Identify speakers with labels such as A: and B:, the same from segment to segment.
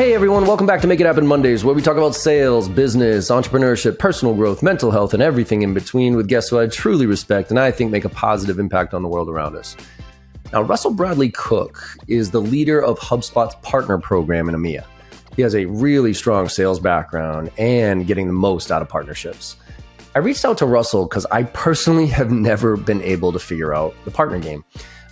A: Hey everyone, welcome back to Make It Happen Mondays, where we talk about sales, business, entrepreneurship, personal growth, mental health, and everything in between with guests who I truly respect and I think make a positive impact on the world around us. Now, Russell Bradley Cook is the leader of HubSpot's partner program in EMEA. He has a really strong sales background and getting the most out of partnerships. I reached out to Russell because I personally have never been able to figure out the partner game.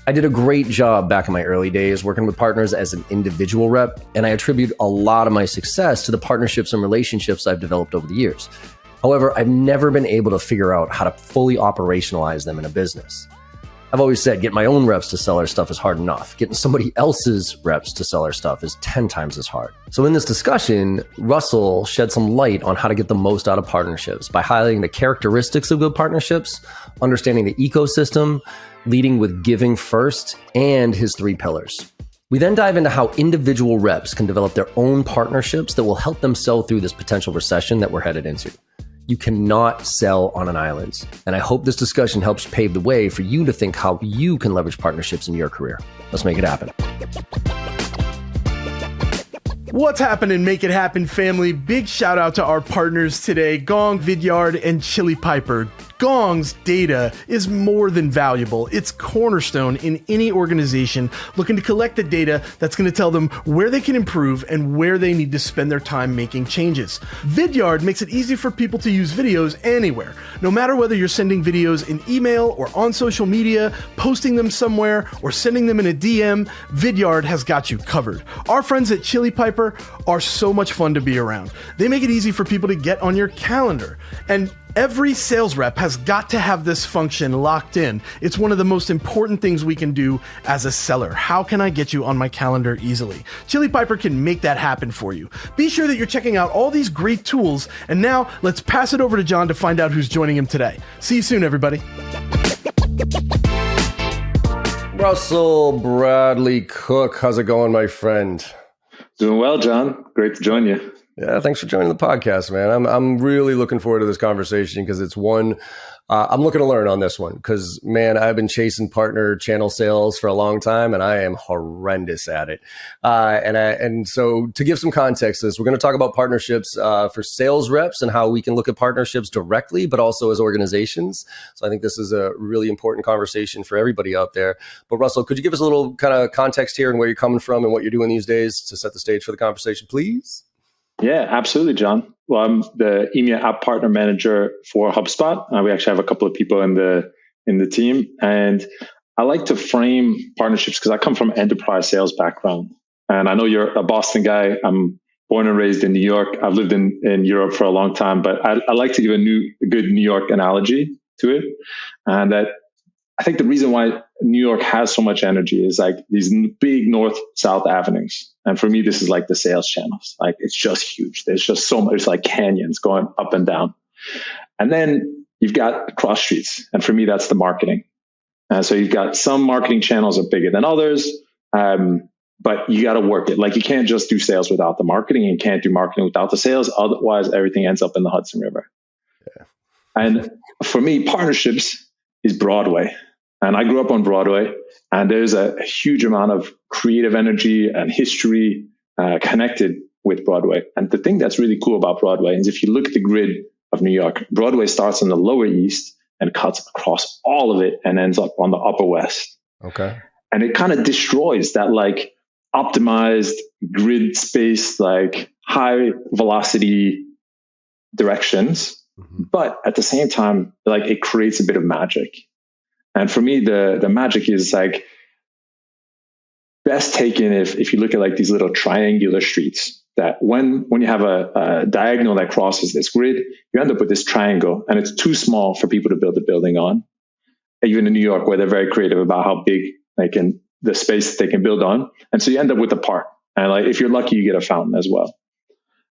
A: I did a great job back in my early days working with partners as an individual rep, and I attribute a lot of my success to the partnerships and relationships I've developed over the years. However, I've never been able to figure out how to fully operationalize them in a business. I've always said getting my own reps to sell our stuff is hard enough. Getting somebody else's reps to sell our stuff is 10 times as hard. So in this discussion, Russell shed some light on how to get the most out of partnerships by highlighting the characteristics of good partnerships, understanding the ecosystem, leading with giving first, and his 3 pillars. We then dive into how individual reps can develop their own partnerships that will help them sell through this potential recession that we're headed into. You cannot sell on an island. And I hope this discussion helps pave the way for you to think how you can leverage partnerships in your career. Let's make it happen.
B: What's happening, Make It Happen family? Big shout out to our partners today, Gong, Vidyard, and Chili Piper. Gong's data is more than valuable. It's cornerstone in any organization looking to collect the data that's going to tell them where they can improve and where they need to spend their time making changes. Vidyard makes it easy for people to use videos anywhere. No matter whether you're sending videos in email or on social media, posting them somewhere, or sending them in a DM, Vidyard has got you covered. Our friends at Chili Piper are so much fun to be around. They make it easy for people to get on your calendar. And every sales rep has got to have this function locked in. It's one of the most important things we can do as a seller. How can I get you on my calendar easily? Chili Piper can make that happen for you. Be sure that you're checking out all these great tools. And now let's pass it over to John to find out who's joining him today. See you soon, everybody.
A: Russell Bradley Cook, how's it going, my friend?
C: Doing well, John. Great to join you.
A: Yeah, thanks for joining the podcast, man. I'm really looking forward to this conversation because it's one I'm looking to learn on this one because, man, I've been chasing partner channel sales for a long time and I am horrendous at it. And so to give some context to this, we're going to talk about partnerships for sales reps and how we can look at partnerships directly, but also as organizations. So I think this is a really important conversation for everybody out there. But Russell, could you give us a little kind of context here and where you're coming from and what you're doing these days to set the stage for the conversation, please?
C: Yeah, absolutely, John. Well, I'm the EMEA app partner manager for HubSpot. We actually have a couple of people in the team, and I like to frame partnerships because I come from an enterprise sales background. And I know you're a Boston guy. I'm born and raised in New York. I've lived in Europe for a long time, but I like to give a good New York analogy to it. And that I think the reason why New York has so much energy is like these big north-south avenues. And for me, this is like the sales channels. Like it's just huge. There's just so much, it's like canyons going up and down. And then you've got cross streets. And for me, that's the marketing. So you've got some marketing channels are bigger than others, but you got to work it. Like you can't just do sales without the marketing. You can't do marketing without the sales. Otherwise, everything ends up in the Hudson River. Yeah. And for me, partnerships is Broadway. And I grew up on Broadway, and there's a huge amount of creative energy and history connected with Broadway. And the thing that's really cool about Broadway is if you look at the grid of New York, Broadway starts in the Lower East and cuts across all of it and ends up on the Upper West.
A: Okay.
C: And it kind of destroys that like optimized grid space, like high velocity directions. Mm-hmm. But at the same time, like it creates a bit of magic. And for me, the magic is like best taken if you look at like these little triangular streets that when you have a diagonal that crosses this grid, you end up with this triangle and it's too small for people to build a building on. Even in New York, where they're very creative about how big the space that they can build on. And so you end up with a park. And like if you're lucky, you get a fountain as well.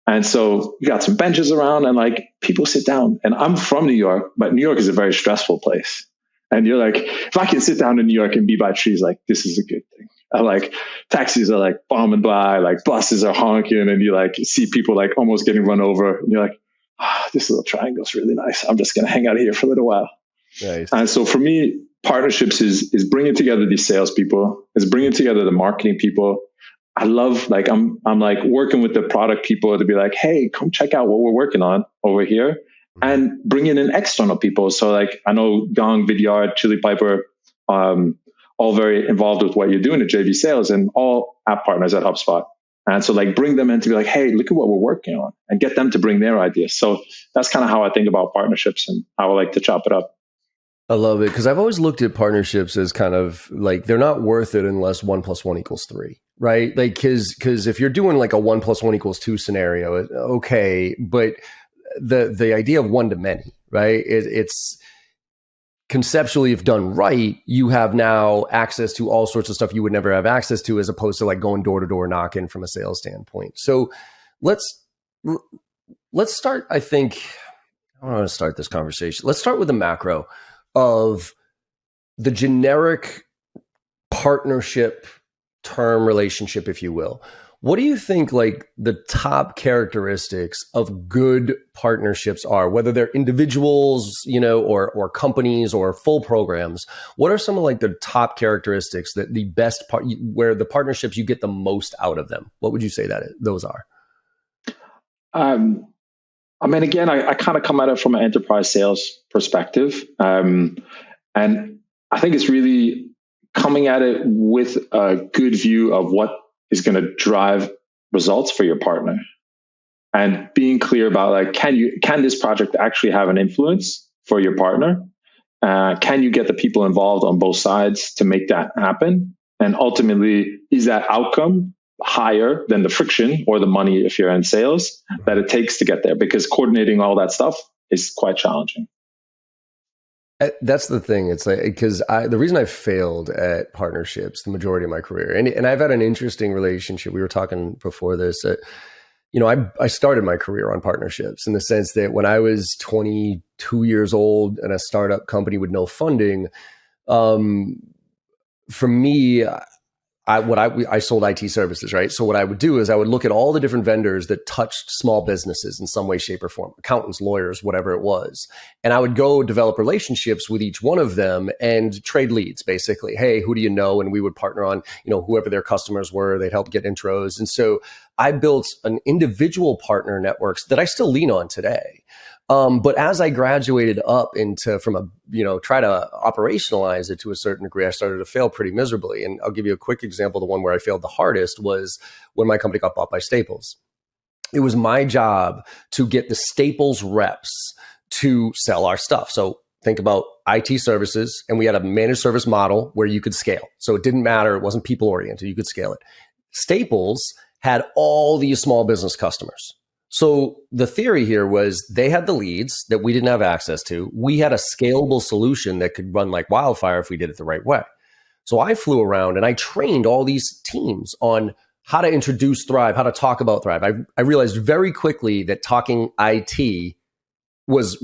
C: And so you got some benches around and like people sit down. And I'm from New York, but New York is a very stressful place. And you're like, if I can sit down in New York and be by trees, like, this is a good thing. Like, taxis are like bombing by, like buses are honking, and you like see people like almost getting run over. And you're like, this little triangle is really nice. I'm just going to hang out here for a little while. Nice. And so for me, partnerships is bringing together these salespeople, is bringing together the marketing people, I love, like, I'm like working with the product people to be like, hey, come check out what we're working on over here, and bringing in external people. So like, I know Gong, Vidyard, Chili Piper, all very involved with what you're doing at JV Sales, and all app partners at HubSpot. And so like, bring them in to be like, hey, look at what we're working on, and get them to bring their ideas. So that's kind of how I think about partnerships and how I like to chop it up.
A: I love it, because I've always looked at partnerships as kind of like, they're not worth it unless 1 + 1 = 3, right? Like, because if you're doing like a 1 + 1 = 2 scenario, okay, but the idea of one to many, right? It's conceptually, if done right, you have now access to all sorts of stuff you would never have access to, as opposed to like going door to door knocking from a sales standpoint. So let's start. I think I want to start this conversation. Let's start with the macro of the generic partnership term relationship, if you will. What do you think like the top characteristics of good partnerships are, whether they're individuals, or companies or full programs? What are some of like the top characteristics that the best part, where the partnerships you get the most out of them? What would you say that those are?
C: I mean, again, I kind of come at it from an enterprise sales perspective. And I think it's really coming at it with a good view of what is going to drive results for your partner, and being clear about like, can this project actually have an influence for your partner? Can you get the people involved on both sides to make that happen? And ultimately, is that outcome higher than the friction or the money, if you're in sales, that it takes to get there? Because coordinating all that stuff is quite challenging.
A: That's the thing. It's like, because the reason I failed at partnerships the majority of my career, and I've had an interesting relationship. We were talking before this. I started my career on partnerships, in the sense that when I was 22 years old and a startup company with no funding, for me, I sold IT services, right? So what I would do is I would look at all the different vendors that touched small businesses in some way, shape, or form, accountants, lawyers, whatever it was. And I would go develop relationships with each one of them and trade leads, basically. Hey, who do you know? And we would partner on, whoever their customers were. They'd help get intros. And so I built an individual partner networks that I still lean on today. But as I graduated up try to operationalize it to a certain degree, I started to fail pretty miserably. And I'll give you a quick example. The one where I failed the hardest was when my company got bought by Staples. It was my job to get the Staples reps to sell our stuff. So think about IT services, and we had a managed service model where you could scale. So it didn't matter. It wasn't people oriented. You could scale it. Staples had all these small business customers. So the theory here was they had the leads that we didn't have access to. We had a scalable solution that could run like wildfire if we did it the right way. So I flew around and I trained all these teams on how to introduce Thrive, how to talk about Thrive. I realized very quickly that talking IT was,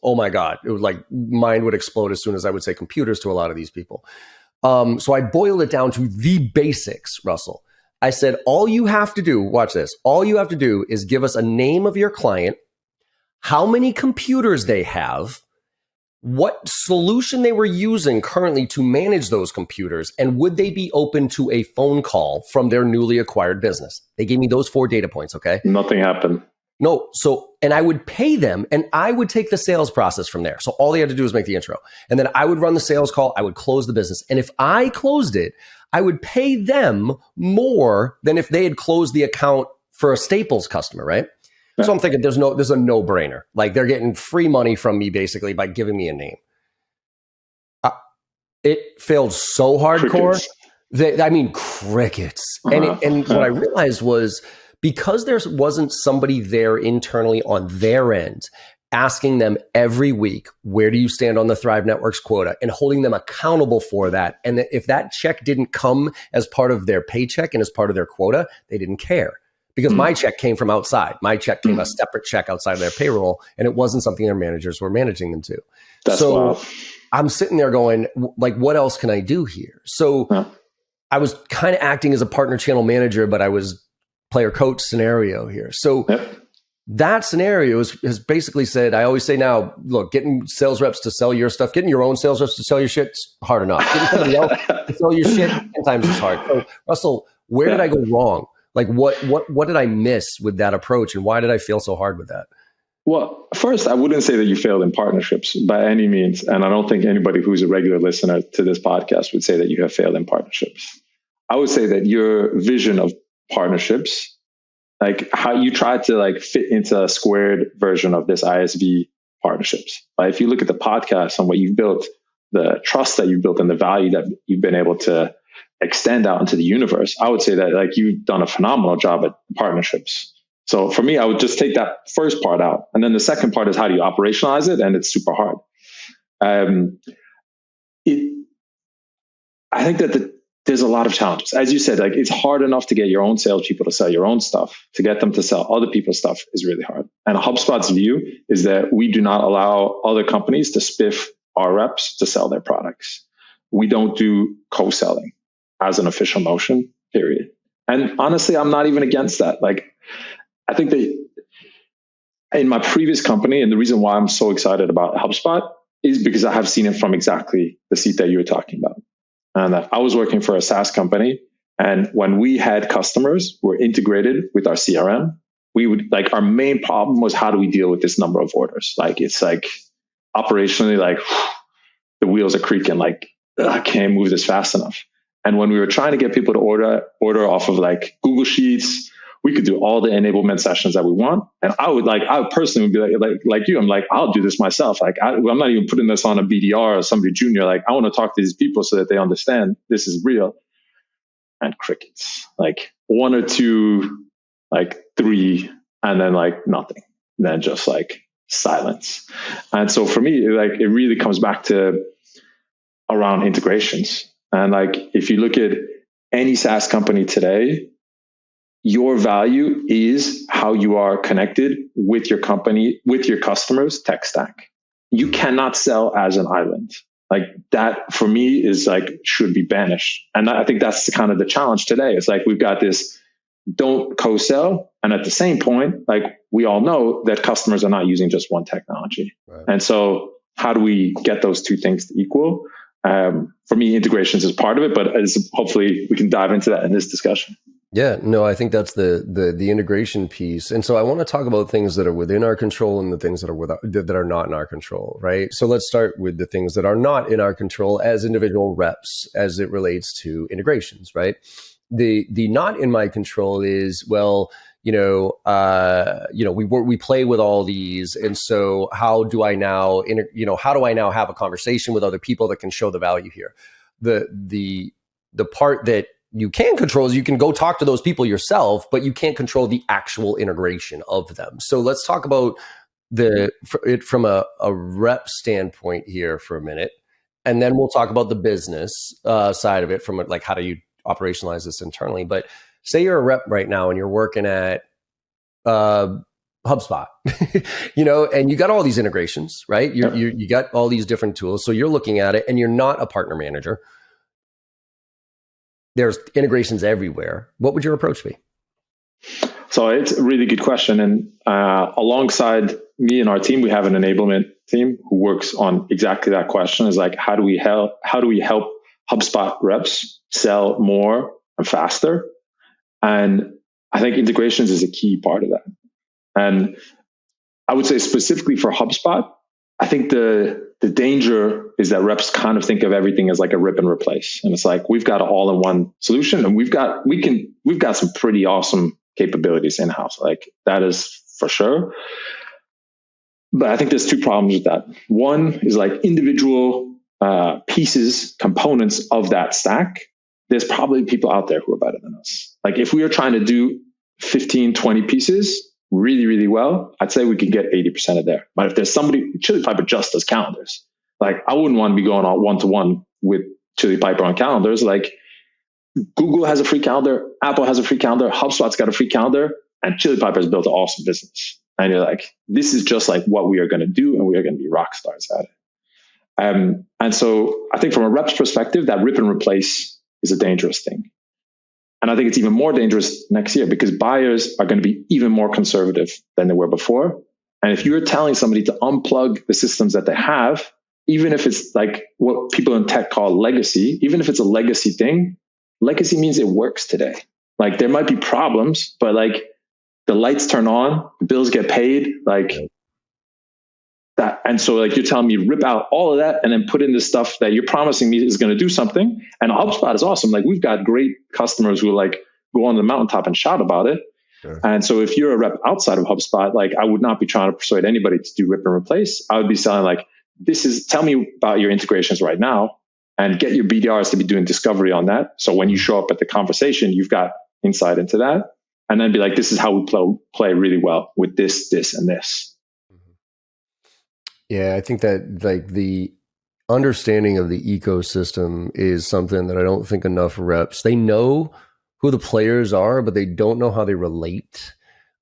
A: oh my God, it was like mind would explode as soon as I would say computers to a lot of these people. So I boiled it down to the basics, Russell. I said, all you have to do, watch this, all you have to do is give us a name of your client, how many computers they have, what solution they were using currently to manage those computers, and would they be open to a phone call from their newly acquired business. They gave me those 4 data points, okay?
C: Nothing happened.
A: No. And I would pay them, and I would take the sales process from there. So all they had to do was make the intro. And then I would run the sales call. I would close the business. And if I closed it, I would pay them more than if they had closed the account for a Staples customer, right? Yeah. So I'm thinking there's a no-brainer. Like, they're getting free money from me basically by giving me a name. It failed so hardcore. Crickets. And what I realized was, because there wasn't somebody there internally on their end asking them every week, where do you stand on the Thrive Networks quota, and holding them accountable for that. And that if that check didn't come as part of their paycheck and as part of their quota, they didn't care, because my check came from outside. My check came a separate check outside of their payroll, and it wasn't something their managers were managing them to.
C: That's wild.
A: I'm sitting there going, like, what else can I do here? So I was kind of acting as a partner channel manager, but I was player coach scenario here. So that scenario has basically said, I always say now, look, getting sales reps to sell your stuff, getting your own sales reps to sell your shit is hard enough. Getting somebody else to sell your shit 10 times is hard. So Russell, Where did I go wrong? Like what did I miss with that approach, and why did I feel so hard with that?
C: Well, first, I wouldn't say that you failed in partnerships by any means. And I don't think anybody who's a regular listener to this podcast would say that you have failed in partnerships. I would say that your vision of partnerships, like how you tried to like fit into a squared version of this ISV partnerships. If you look at the podcast and what you've built, the trust that you've built and the value that you've been able to extend out into the universe, I would say that like you've done a phenomenal job at partnerships. So for me, I would just take that first part out. And then the second part is how do you operationalize it? And it's super hard. I think that there's a lot of challenges. As you said, like it's hard enough to get your own salespeople to sell your own stuff. To get them to sell other people's stuff is really hard. And HubSpot's view is that we do not allow other companies to spiff our reps to sell their products. We don't do co-selling as an official motion, period. And honestly, I'm not even against that. Like, I think that in my previous company, and the reason why I'm so excited about HubSpot is because I have seen it from exactly the seat that you were talking about. And I was working for a SaaS company. And when we had customers who were integrated with our CRM, we would like our main problem was how do we deal with this number of orders? Like, it's like operationally, like the wheels are creaking, like I can't move this fast enough. And when we were trying to get people to order off of like Google Sheets, we could do all the enablement sessions that we want. And I personally would be like you, I'm like, I'll do this myself. Like, I'm not even putting this on a BDR or somebody junior. Like, I want to talk to these people so that they understand this is real. And crickets, like one or two, like three, and then like nothing. And then just like silence. And so for me, like, it really comes back to around integrations. And like, if you look at any SaaS company today, your value is how you are connected with your company, with your customers' tech stack. You cannot sell as an island. Like that for me is like, should be banished. And I think that's kind of the challenge today. It's like, we've got this, don't co-sell. And at the same point, like we all know that customers are not using just one technology. Right. And so how do we get those two things to equal? For me, integrations is part of it, but hopefully we can dive into that in this discussion.
A: Yeah, no, I think that's the integration piece. And so I want to talk about things that are within our control and the things that are not in our control, right? So let's start with the things that are not in our control as individual reps as it relates to integrations, right? The not in my control is, well, we play with all these, and so how do I now have a conversation with other people that can show the value here? The part that you can control is you can go talk to those people yourself, but you can't control the actual integration of them. So let's talk about it from a rep standpoint here for a minute, and then we'll talk about the business side of it from like how do you operationalize this internally. But say you're a rep right now and you're working at HubSpot, and you got all these integrations, right? You got all these different tools. So you're looking at it and you're not a partner manager. There's integrations everywhere. What would your approach be?
C: So it's a really good question. And alongside me and our team, we have an enablement team who works on exactly that question. Is like, how do we help HubSpot reps sell more and faster? And I think integrations is a key part of that. And I would say specifically for HubSpot, I think the danger is that reps kind of think of everything as like a rip and replace. And it's like, we've got an all-in-one solution and we've got some pretty awesome capabilities in-house. Like that is for sure. But I think there's two problems with that. One is like individual pieces, components of that stack. There's probably people out there who are better than us. Like if we are trying to do 15, 20 pieces really, really well, I'd say we could get 80% of there. But if there's somebody, Chili Piper just does calendars. Like I wouldn't want to be going on one-to-one with Chili Piper on calendars. Like Google has a free calendar, Apple has a free calendar, HubSpot's got a free calendar, and Chili Piper's built an awesome business. And you're like, this is just like what we are going to do, and we are going to be rock stars at it. And so I think from a rep's perspective, that rip and replace is a dangerous thing. And I think it's even more dangerous next year because buyers are going to be even more conservative than they were before. And if you're telling somebody to unplug the systems that they have, even if it's like what people in tech call legacy, even if it's a legacy thing, legacy means it works today. Like there might be problems, but like the lights turn on, bills get paid, like that. And so like you're telling me rip out all of that and then put in the stuff that you're promising me is going to do something. And HubSpot is awesome. Like we've got great customers who like go on the mountaintop and shout about it. Sure. And so if you're a rep outside of HubSpot, like I would not be trying to persuade anybody to do rip and replace. I would be selling like, tell me about your integrations right now and get your BDRs to be doing discovery on that. So when you show up at the conversation, you've got insight into that. And then be like, this is how we play really well with this, this, and this.
A: Yeah, I think that like the understanding of the ecosystem is something that I don't think enough reps, they know who the players are, but they don't know how they relate.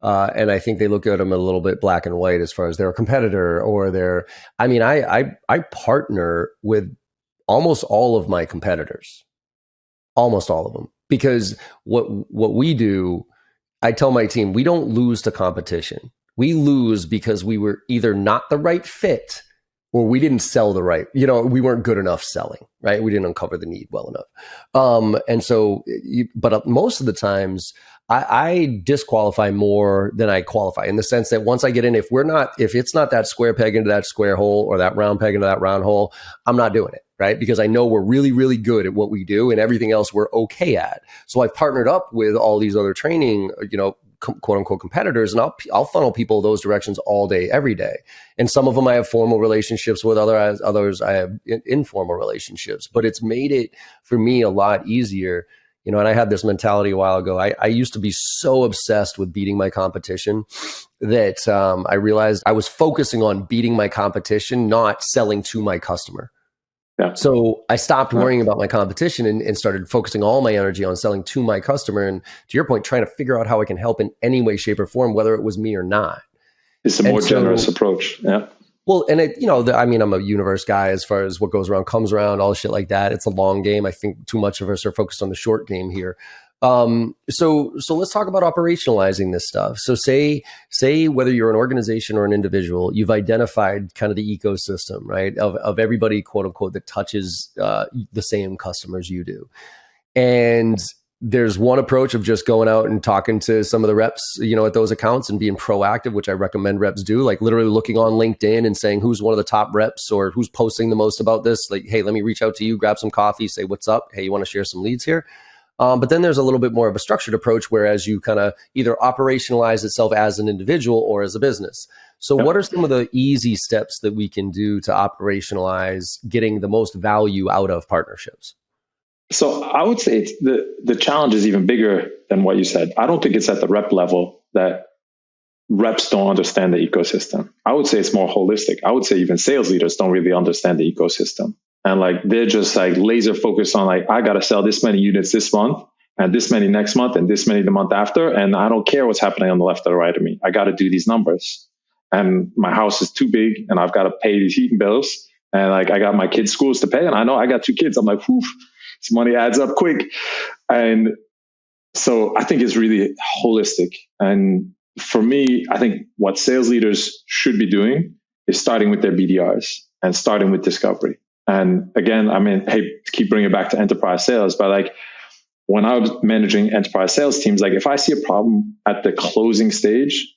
A: And I think they look at them a little bit black and white as far as they're a competitor or they're, I mean, I partner with almost all of my competitors, almost all of them, because what we do, I tell my team, we don't lose to competition. We lose because we were either not the right fit or we didn't sell the right, we weren't good enough selling, right? We didn't uncover the need well enough. And so, but most of the times I disqualify more than I qualify in the sense that once I get in, if it's not that square peg into that square hole or that round peg into that round hole, I'm not doing it. Right? Because I know we're really, really good at what we do and everything else we're okay at. So I've partnered up with all these other training, quote unquote competitors, and I'll funnel people those directions all day, every day. And some of them I have formal relationships with, others I have informal relationships, but it's made it for me a lot easier. And I had this mentality a while ago. I used to be so obsessed with beating my competition that I realized I was focusing on beating my competition, not selling to my customer. Yeah. So I stopped worrying about my competition and started focusing all my energy on selling to my customer. And to your point, trying to figure out how I can help in any way, shape, or form, whether it was me or not.
C: It's a more generous approach. Yeah.
A: Well, and I'm a universe guy as far as what goes around comes around, all shit like that. It's a long game. I think too much of us are focused on the short game here. So let's talk about operationalizing this stuff. So say whether you're an organization or an individual, you've identified kind of the ecosystem, right? Of everybody, quote unquote, that touches, the same customers you do. And there's one approach of just going out and talking to some of the reps, at those accounts and being proactive, which I recommend reps do, like literally looking on LinkedIn and saying who's one of the top reps or who's posting the most about this. Like, hey, let me reach out to you, grab some coffee, say, what's up? Hey, you want to share some leads here? But then there's a little bit more of a structured approach, whereas you kind of either operationalize itself as an individual or as a business. So what are some of the easy steps that we can do to operationalize getting the most value out of partnerships?
C: So I would say the challenge is even bigger than what you said. I don't think it's at the rep level that reps don't understand the ecosystem. I would say it's more holistic. I would say even sales leaders don't really understand the ecosystem. And like, they're just like laser focused on like, I got to sell this many units this month and this many next month and this many the month after. And I don't care what's happening on the left or the right of me. I got to do these numbers. And my house is too big and I've got to pay these heating bills. And like, I got my kids' schools to pay. And I know I got 2 kids. I'm like, whew, this money adds up quick. And so I think it's really holistic. And for me, I think what sales leaders should be doing is starting with their BDRs and starting with discovery. And again, hey, keep bringing it back to enterprise sales, but like when I was managing enterprise sales teams, like if I see a problem at the closing stage,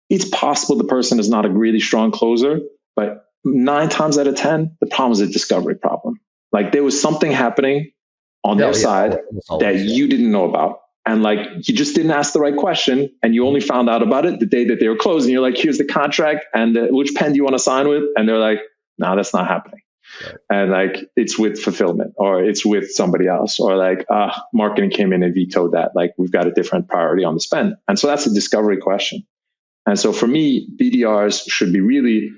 C: it's possible the person is not a really strong closer, but 9 times out of 10, the problem is a discovery problem. Like there was something happening on their side that you didn't know about. And like, you just didn't ask the right question and you only found out about it the day that they were closing. You're like, here's the contract and which pen do you want to sign with? And they're like, no, that's not happening. Right. And like, it's with fulfillment or it's with somebody else or like, marketing came in and vetoed that. Like we've got a different priority on the spend. And so that's a discovery question. And so for me, BDRs should be really,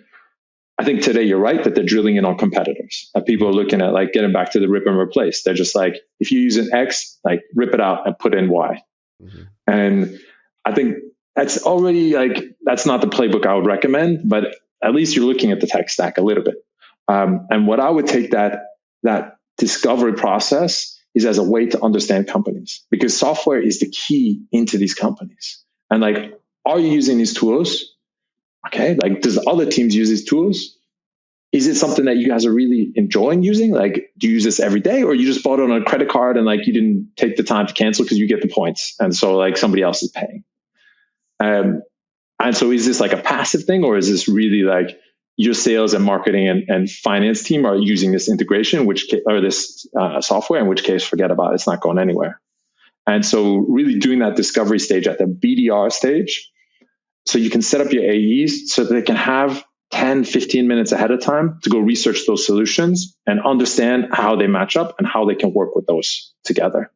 C: I think today you're right that they're drilling in on competitors. That people are looking at like getting back to the rip and replace. They're just like, if you use an X, like rip it out and put in Y. Mm-hmm. And I think that's already like, that's not the playbook I would recommend, but at least you're looking at the tech stack a little bit. And what I would take that discovery process is as a way to understand companies, because software is the key into these companies. And like, are you using these tools? Okay, like does other teams use these tools? is it something that you guys are really enjoying using? Like, do you use this every day, or you just bought it on a credit card and like you didn't take the time to cancel because you get the points, and so like somebody else is paying? And so is this like a passive thing, or is this really like your sales and marketing and finance team are using this integration, or this software, in which case, forget about it, it's not going anywhere. And so really doing that discovery stage at the BDR stage, so you can set up your AEs so that they can have 10, 15 minutes ahead of time to go research those solutions and understand how they match up and how they can work with those together.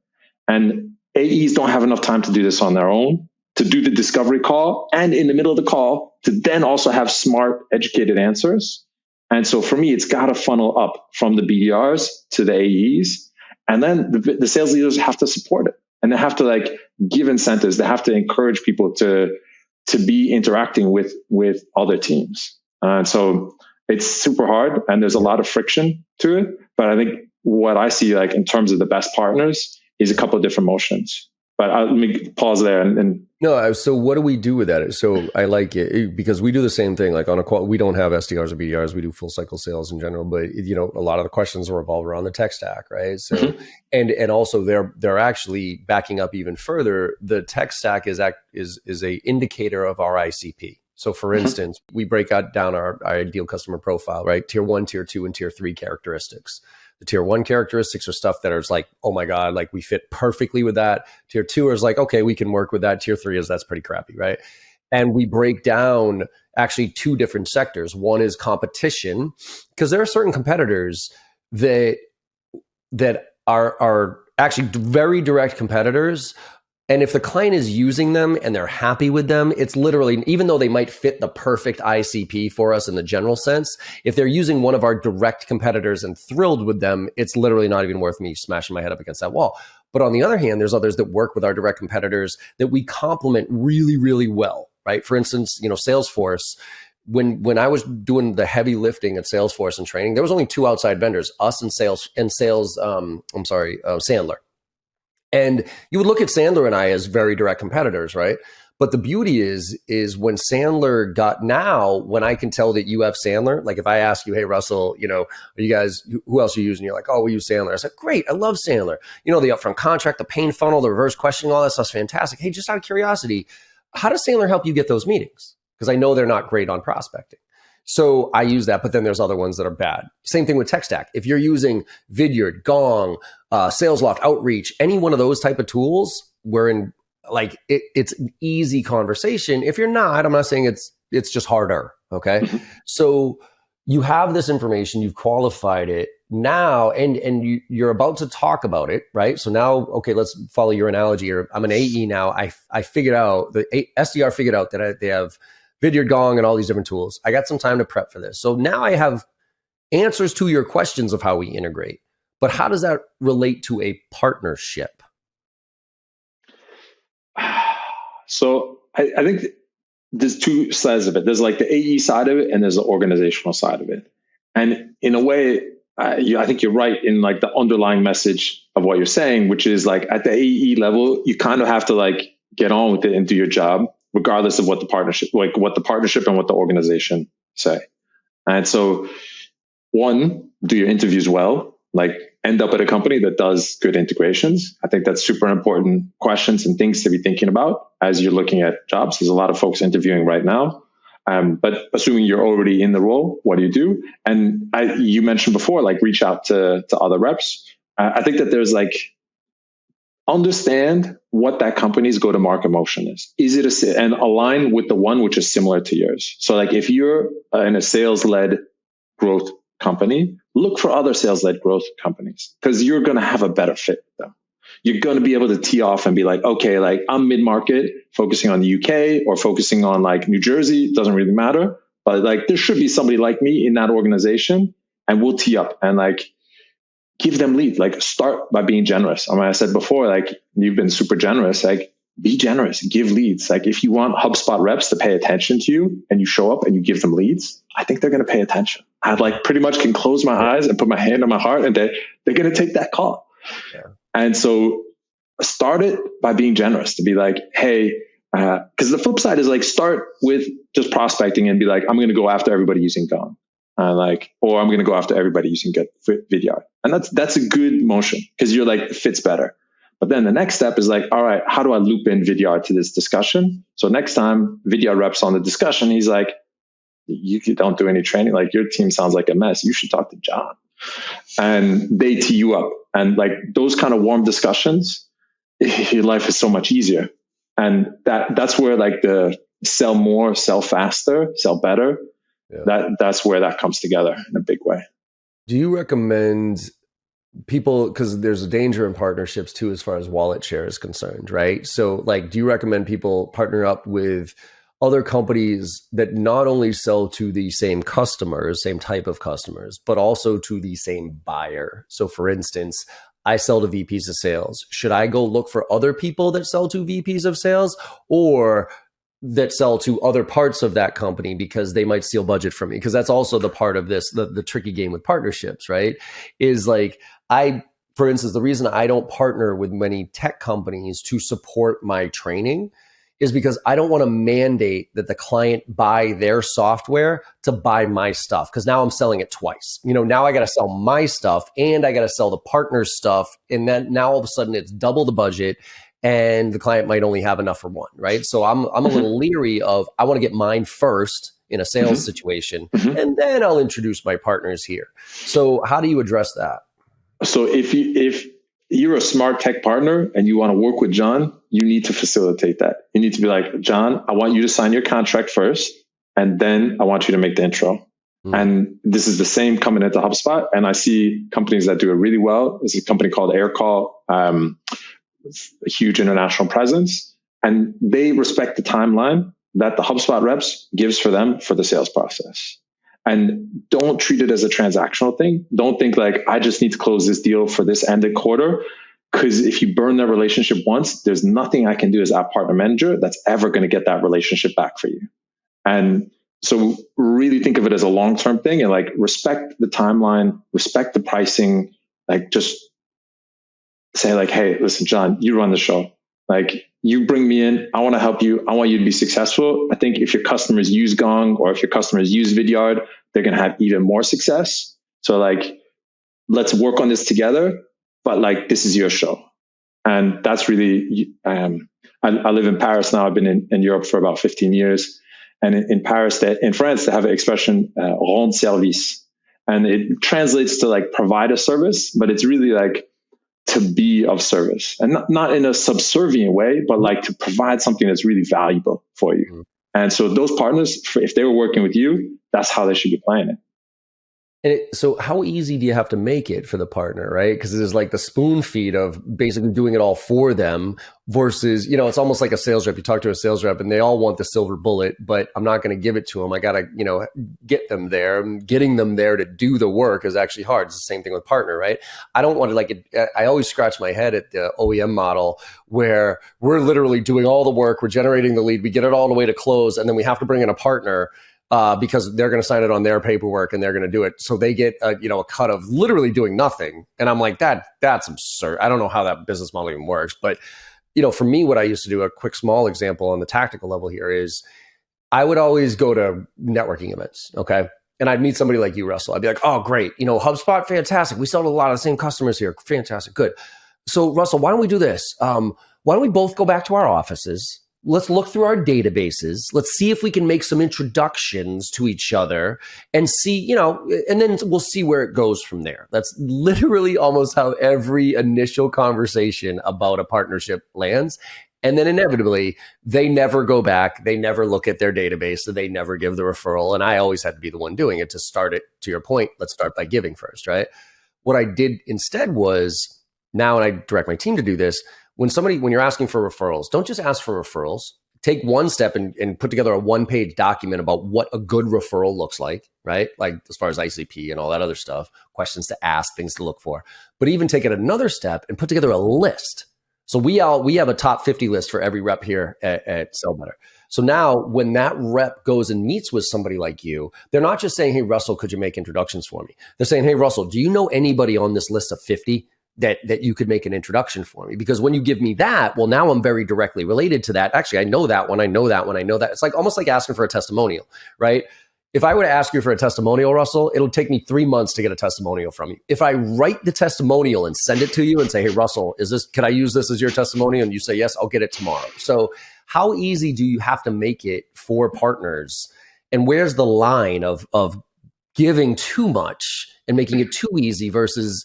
C: And AEs don't have enough time to do this on their own, to do the discovery call, and in the middle of the call, to then also have smart, educated answers. And so for me, it's got to funnel up from the BDRs to the AEs. And then the sales leaders have to support it. And they have to like give incentives. They have to encourage people to be interacting with other teams. And so it's super hard, and there's a lot of friction to it. But I think what I see like in terms of the best partners is a couple of different motions. But let me pause there and
A: no. So what do we do with that? So I like it because we do the same thing. Like on a call, we don't have SDRs or BDRs. We do full cycle sales in general. But a lot of the questions revolve around the tech stack, right? So and also they're actually backing up even further. The tech stack is a indicator of our ICP. So for instance, we break down our ideal customer profile, right? Tier 1, tier 2, and tier 3 characteristics. The tier 1 characteristics are stuff that are like, oh my God, like we fit perfectly with that. Tier 2 is like, okay, we can work with that. Tier 3 is that's pretty crappy, right? And we break down actually 2 different sectors. One is competition, because there are certain competitors that are actually very direct competitors. And if the client is using them and they're happy with them, it's literally, even though they might fit the perfect ICP for us in the general sense, if they're using one of our direct competitors and thrilled with them, it's literally not even worth me smashing my head up against that wall. But on the other hand, there's others that work with our direct competitors that we complement really, really well, right? For instance, Salesforce, when I was doing the heavy lifting at Salesforce and training, there was only 2 outside vendors, us and Sandler. And you would look at Sandler and I as very direct competitors, right? But the beauty is when Sandler when I can tell that you have Sandler, like if I ask you, hey, Russell, are you guys, who else are you using? You're like, oh, we use Sandler. I said, great, I love Sandler. The upfront contract, the pain funnel, the reverse questioning, all that stuff's fantastic. Hey, just out of curiosity, how does Sandler help you get those meetings? Because I know they're not great on prospecting. So I use that, but then there's other ones that are bad. Same thing with tech stack. If you're using Vidyard, Gong, SalesLoft, Outreach, any one of those type of tools, it's an easy conversation. If you're not, I'm not saying it's just harder. Okay. So you have this information, you've qualified it now, and you're about to talk about it, right? So now, okay, let's follow your analogy here. I'm an AE now. I figured out, the SDR figured out that they have Vidyard, Gong, and all these different tools. I got some time to prep for this. So now I have answers to your questions of how we integrate. But how does that relate to a partnership?
C: So I think there's 2 sides of it. There's like the AE side of it, and there's the organizational side of it. And in a way, I think you're right in like the underlying message of what you're saying, which is like at the AE level, you kind of have to like get on with it and do your job, regardless of what the partnership and what the organization say. And so 1, do your interviews well, like end up at a company that does good integrations. I think that's super important questions and things to be thinking about as you're looking at jobs. There's a lot of folks interviewing right now. But assuming you're already in the role, what do you do? And you mentioned before, like reach out to other reps. I think that there's like, understand what that company's go-to-market motion is. Is it and align with the one which is similar to yours? So like if you're in a sales-led growth company, look for other sales-led growth companies, because you're going to have a better fit with them. You're going to be able to tee off and be like, okay, like I'm mid-market focusing on the UK or focusing on like New Jersey. It doesn't really matter. But like there should be somebody like me in that organization, and we'll tee up and like give them leads. Like start by being generous. I mean, I said before, like you've been super generous, like be generous, give leads. Like if you want HubSpot reps to pay attention to you and you show up and you give them leads, I think they're going to pay attention. I like pretty much can close my eyes and put my hand on my heart and they're going to take that call. Yeah. And so start it by being generous, to be like, hey, because the flip side is like start with just prospecting and be like, I'm going to go after everybody using Gong. or I'm going to go after everybody using get Vidyard. And that's a good motion because you're like, it fits better. But then the next step is like, all right, how do I loop in Vidyard to this discussion? So next time Vidyard rep's on the discussion, he's like, you don't do any training. Like, your team sounds like a mess. You should talk to John. And they tee you up. And like those kind of warm discussions, your life is so much easier. And that's where like the sell more, sell faster, sell better. Yeah. That's where that comes together in a big way.
A: Do you recommend people, because there's a danger in partnerships too, as far as wallet share is concerned, right? So like, do you recommend people partner up with other companies that not only sell to the same customers, same type of customers, but also to the same buyer? So for instance, I sell to VPs of sales. Should I go look for other people that sell to VPs of sales, or that sell to other parts of that company because they might steal budget from me? Because that's also the part of this, the tricky game with partnerships, right? Is like, for instance, the reason I don't partner with many tech companies to support my training is because I don't want to mandate that the client buy their software to buy my stuff, because now I'm selling it twice. Now I got to sell my stuff and I got to sell the partner's stuff. And then now all of a sudden it's double the budget and the client might only have enough for one, right? So I'm a little leery of, I want to get mine first in a sales situation, and then I'll introduce my partners here. So how do you address that?
C: So if you're a smart tech partner and you want to work with John, you need to facilitate that. You need to be like, John, I want you to sign your contract first, and then I want you to make the intro. And this is the same coming into HubSpot. And I see companies that do it really well. There's a company called Aircall, a huge international presence, and they respect the timeline that the HubSpot reps gives for them for the sales process. And don't treat it as a transactional thing. Don't think like, I just need to close this deal for this ended quarter. Because if you burn that relationship once, there's nothing I can do as app partner manager that's ever going to get that relationship back for you. And so really think of it as a long-term thing, and like, respect the timeline, respect the pricing. Like, just say like, hey, listen, John, you run the show. Like, you bring me in, I want to help you. I want you to be successful. I think if your customers use Gong, or if your customers use Vidyard, they're going to have even more success. So like, let's work on this together, but like, this is your show. And that's really, I live in Paris now. I've been in Europe for about 15 years. And in Paris, in France, they have an expression, rendre service. And it translates to like provide a service, but it's really like to be of service, and not in a subservient way, but like to provide something that's really valuable for you. And so those partners, if they were working with you, that's how they should be playing it.
A: And so how easy do you have to make it for the partner, right? Because it is like the spoon feed of basically doing it all for them versus, it's almost like a sales rep. You talk to a sales rep and they all want the silver bullet, but I'm not going to give it to them. I got to, get them there. And getting them there to do the work is actually hard. It's the same thing with partner, right? I don't want to I always scratch my head at the OEM model where we're literally doing all the work. We're generating the lead. We get it all the way to close. And then we have to bring in a partner because they're going to sign it on their paperwork and they're going to do it. So they get a cut of literally doing nothing. And I'm like, that's absurd. I don't know how that business model even works. But, for me, what I used to do, a quick small example on the tactical level here is I would always go to networking events. Okay. And I'd meet somebody like you, Russell. I'd be like, oh, great. HubSpot, fantastic. We sell to a lot of the same customers here. Fantastic. Good. So Russell, why don't we do this? Why don't we both go back to our offices? Let's look through our databases. Let's see if we can make some introductions to each other and see, and then we'll see where it goes from there. That's literally almost how every initial conversation about a partnership lands. And then inevitably, they never go back. They never look at their database. So they never give the referral. And I always had to be the one doing it to start it. To your point, let's start by giving first, right? What I did instead was, now, and I direct my team to do this, when you're asking for referrals, don't just ask for referrals. Take one step and put together a 1-page document about what a good referral looks like, right? Like as far as ICP and all that other stuff, questions to ask, things to look for. But even take it another step and put together a list. So we have a top 50 list for every rep here at Sell Better. So now when that rep goes and meets with somebody like you, they're not just saying, hey, Russell, could you make introductions for me? They're saying, hey, Russell, do you know anybody on this list of 50 that you could make an introduction for me? Because when you give me that, well, now I'm very directly related to that. Actually, I know that one. I know that one. I know that. It's like almost like asking for a testimonial, right? If I were to ask you for a testimonial, Russell, it'll take me 3 months to get a testimonial from you. If I write the testimonial and send it to you and say, hey, Russell, can I use this as your testimonial? And you say, yes, I'll get it tomorrow. So how easy do you have to make it for partners? And where's the line of giving too much and making it too easy versus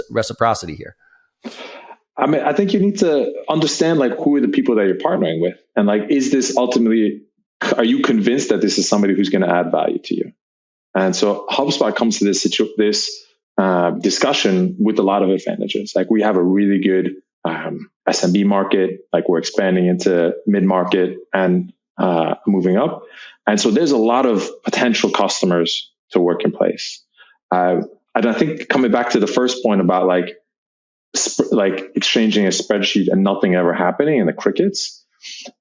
A: reciprocity here?
C: I mean, I think you need to understand like who are the people that you're partnering with, and like, is this ultimately, are you convinced that this is somebody who's going to add value to you? And so HubSpot comes to this discussion with a lot of advantages. Like, we have a really good SMB market. Like, we're expanding into mid-market and moving up. And so there's a lot of potential customers to work in place. And I think coming back to the first point about like exchanging a spreadsheet and nothing ever happening and the crickets,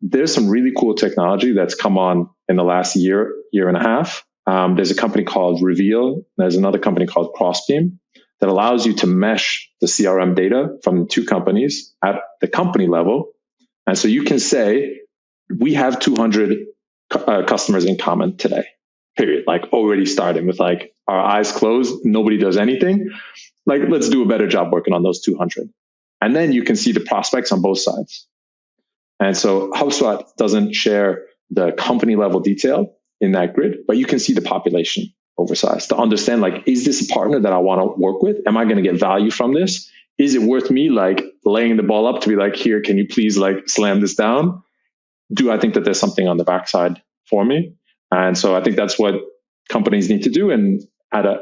C: there's some really cool technology that's come on in the last year and a half. There's a company called Reveal. There's another company called Crossbeam that allows you to mesh the CRM data from the two companies at the company level. And so you can say, we have 200 customers in common today, period. Like, already starting with like our eyes closed, nobody does anything. Like, let's do a better job working on those 200. And then you can see the prospects on both sides. And so HubSpot doesn't share the company level detail in that grid, but you can see the population oversized to understand, like, is this a partner that I want to work with? Am I going to get value from this? Is it worth me like laying the ball up to be like, here, can you please like slam this down? Do I think that there's something on the backside for me? And so I think that's what companies need to do. And at a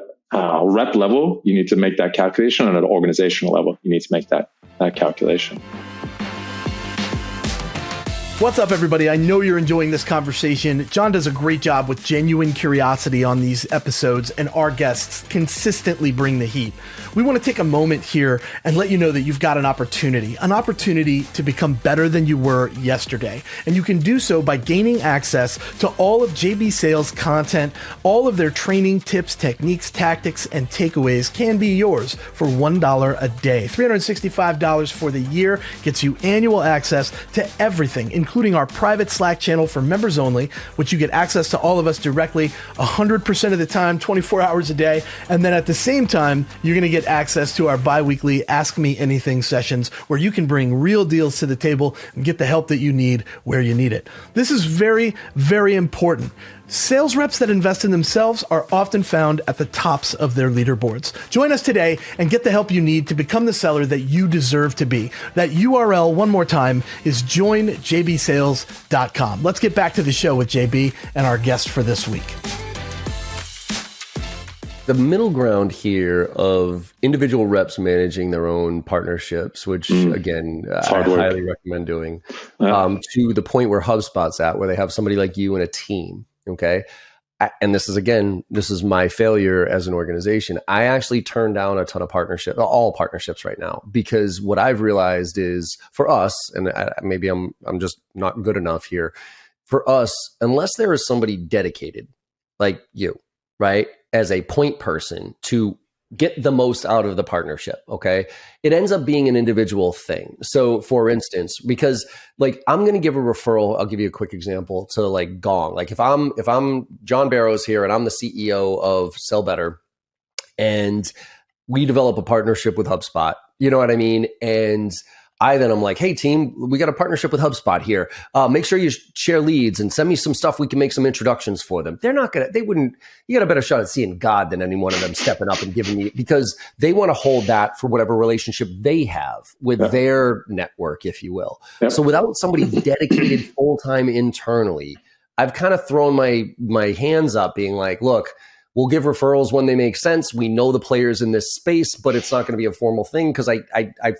C: rep level, you need to make that calculation. And at an organizational level, you need to make that calculation.
B: What's up, everybody? I know you're enjoying this conversation. John does a great job with genuine curiosity on these episodes, and our guests consistently bring the heat. We want to take a moment here and let you know that you've got an opportunity to become better than you were yesterday. And you can do so by gaining access to all of JB Sales content. All of their training, tips, techniques, tactics, and takeaways can be yours for $1 a day. $365 for the year gets you annual access to everything, including our private Slack channel for members only, which you get access to all of us directly 100% of the time, 24 hours a day. And then at the same time, you're going to get access to our bi-weekly Ask Me Anything sessions, where you can bring real deals to the table and get the help that you need where you need it. This is very, very important. Sales reps that invest in themselves are often found at the tops of their leaderboards. Join us today and get the help you need to become the seller that you deserve to be. That URL, one more time, is joinjbsales.com. Let's get back to the show with JB and our guest for this week.
A: The middle ground here of individual reps managing their own partnerships, which again, I highly recommend doing, to the point where HubSpot's at, where they have somebody like you and a team. Okay. And this is my failure as an organization. I actually turned down a ton of all partnerships right now, because what I've realized is, for us, and maybe I'm just not good enough here, for us, unless there is somebody dedicated like you, right, as a point person to get the most out of the partnership, okay, it ends up being an individual thing. So for instance, because like, I'm going to give a referral, I'll give you a quick example, to like Gong. Like, if I'm John Barrows here and I'm the CEO of Sell Better, and we develop a partnership with HubSpot, you know what I mean? And I'm like, hey team, we got a partnership with HubSpot here. Make sure you share leads and send me some stuff. We can make some introductions for them. You got a better shot at seeing God than any one of them stepping up and giving me, because they want to hold that for whatever relationship they have with their network, if you will. Yeah. So without somebody dedicated full-time internally, I've kind of thrown my hands up being like, look, we'll give referrals when they make sense. We know the players in this space, but it's not going to be a formal thing, because I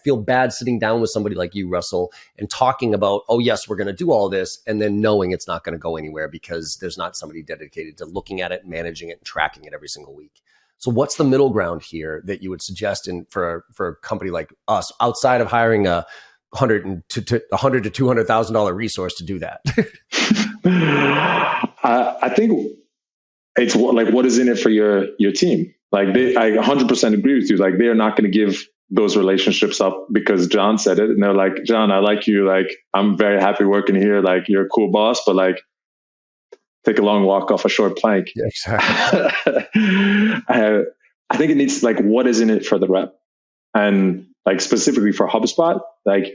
A: feel bad sitting down with somebody like you, Russell, and talking about, oh, yes, we're going to do all this, and then knowing it's not going to go anywhere because there's not somebody dedicated to looking at it, managing it, and tracking it every single week. So what's the middle ground here that you would suggest for a company like us, outside of hiring a $100,000 to $200,000 resource to do that?
C: I think it's like, what is in it for your team? Like, I 100% agree with you. Like, they're not going to give those relationships up because John said it. And they're like, John, I like you. Like, I'm very happy working here. Like, you're a cool boss, but like, take a long walk off a short plank.
A: Yeah, exactly.
C: I think it needs like, what is in it for the rep? And like specifically for HubSpot, like,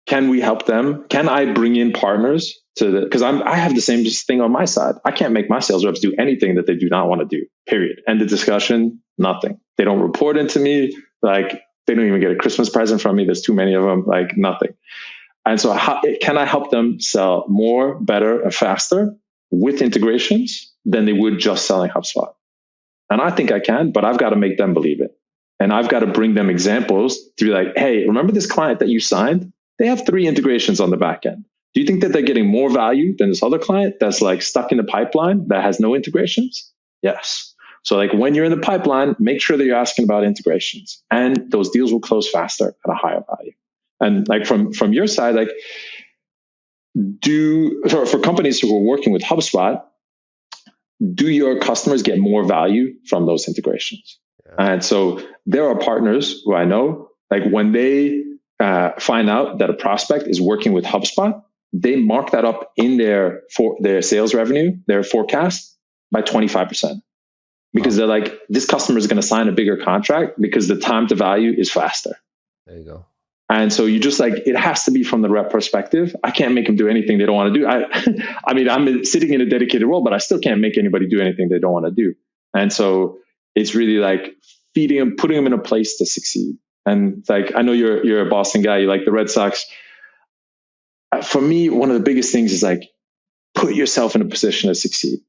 C: can we help them? Can I bring in partners to because I have the same thing on my side. I can't make my sales reps do anything that they do not want to do, period. End of discussion, nothing. They don't report into me. Like, they don't even get a Christmas present from me. There's too many of them, like nothing. And so can I help them sell more, better, and faster with integrations than they would just selling HubSpot? And I think I can, but I've got to make them believe it. And I've got to bring them examples to be like, hey, remember this client that you signed? They have 3 integrations on the back end. Do you think that they're getting more value than this other client that's like stuck in the pipeline that has no integrations? Yes. So like when you're in the pipeline, make sure that you're asking about integrations, and those deals will close faster at a higher value. And like from your side, like for companies who are working with HubSpot, do your customers get more value from those integrations? Yeah. And so there are partners who I know, like when they find out that a prospect is working with HubSpot, they mark that up in their sales revenue, their forecast, by 25%. Because they're like, this customer is going to sign a bigger contract because the time to value is faster.
A: There you go.
C: And so you just like, it has to be from the rep perspective. I can't make them do anything they don't want to do. I mean, I'm sitting in a dedicated role, but I still can't make anybody do anything they don't want to do. And so it's really like feeding them, putting them in a place to succeed. And like, I know you're a Boston guy, you like the Red Sox. For me, one of the biggest things is like, put yourself in a position to succeed.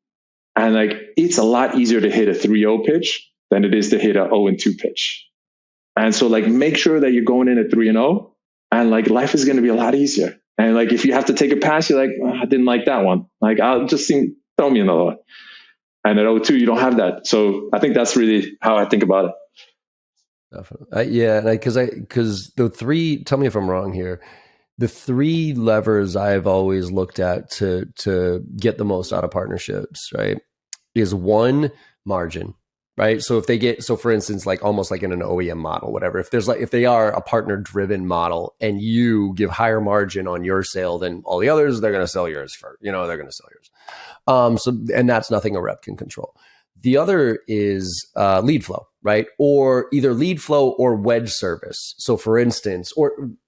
C: And like, it's a lot easier to hit a 3-0 pitch than it is to hit a 0-2 pitch. And so like, make sure that you're going in at 3-0, and like, life is going to be a lot easier. And like, if you have to take a pass, you're like, I didn't like that one. Like, I'll just throw me another one. And at 0-2, you don't have that. So I think that's really how I think about it.
A: Definitely. Yeah. Because the 3, tell me if I'm wrong here, the 3 levers I've always looked at to get the most out of partnerships, right, is 1, margin, right? So for instance, like almost like in an OEM model, whatever, if they are a partner driven model and you give higher margin on your sale than all the others, they're going to sell yours first. They're going to sell yours. And that's nothing a rep can control. The other is lead flow, right? Or either lead flow or wedge service. So for instance,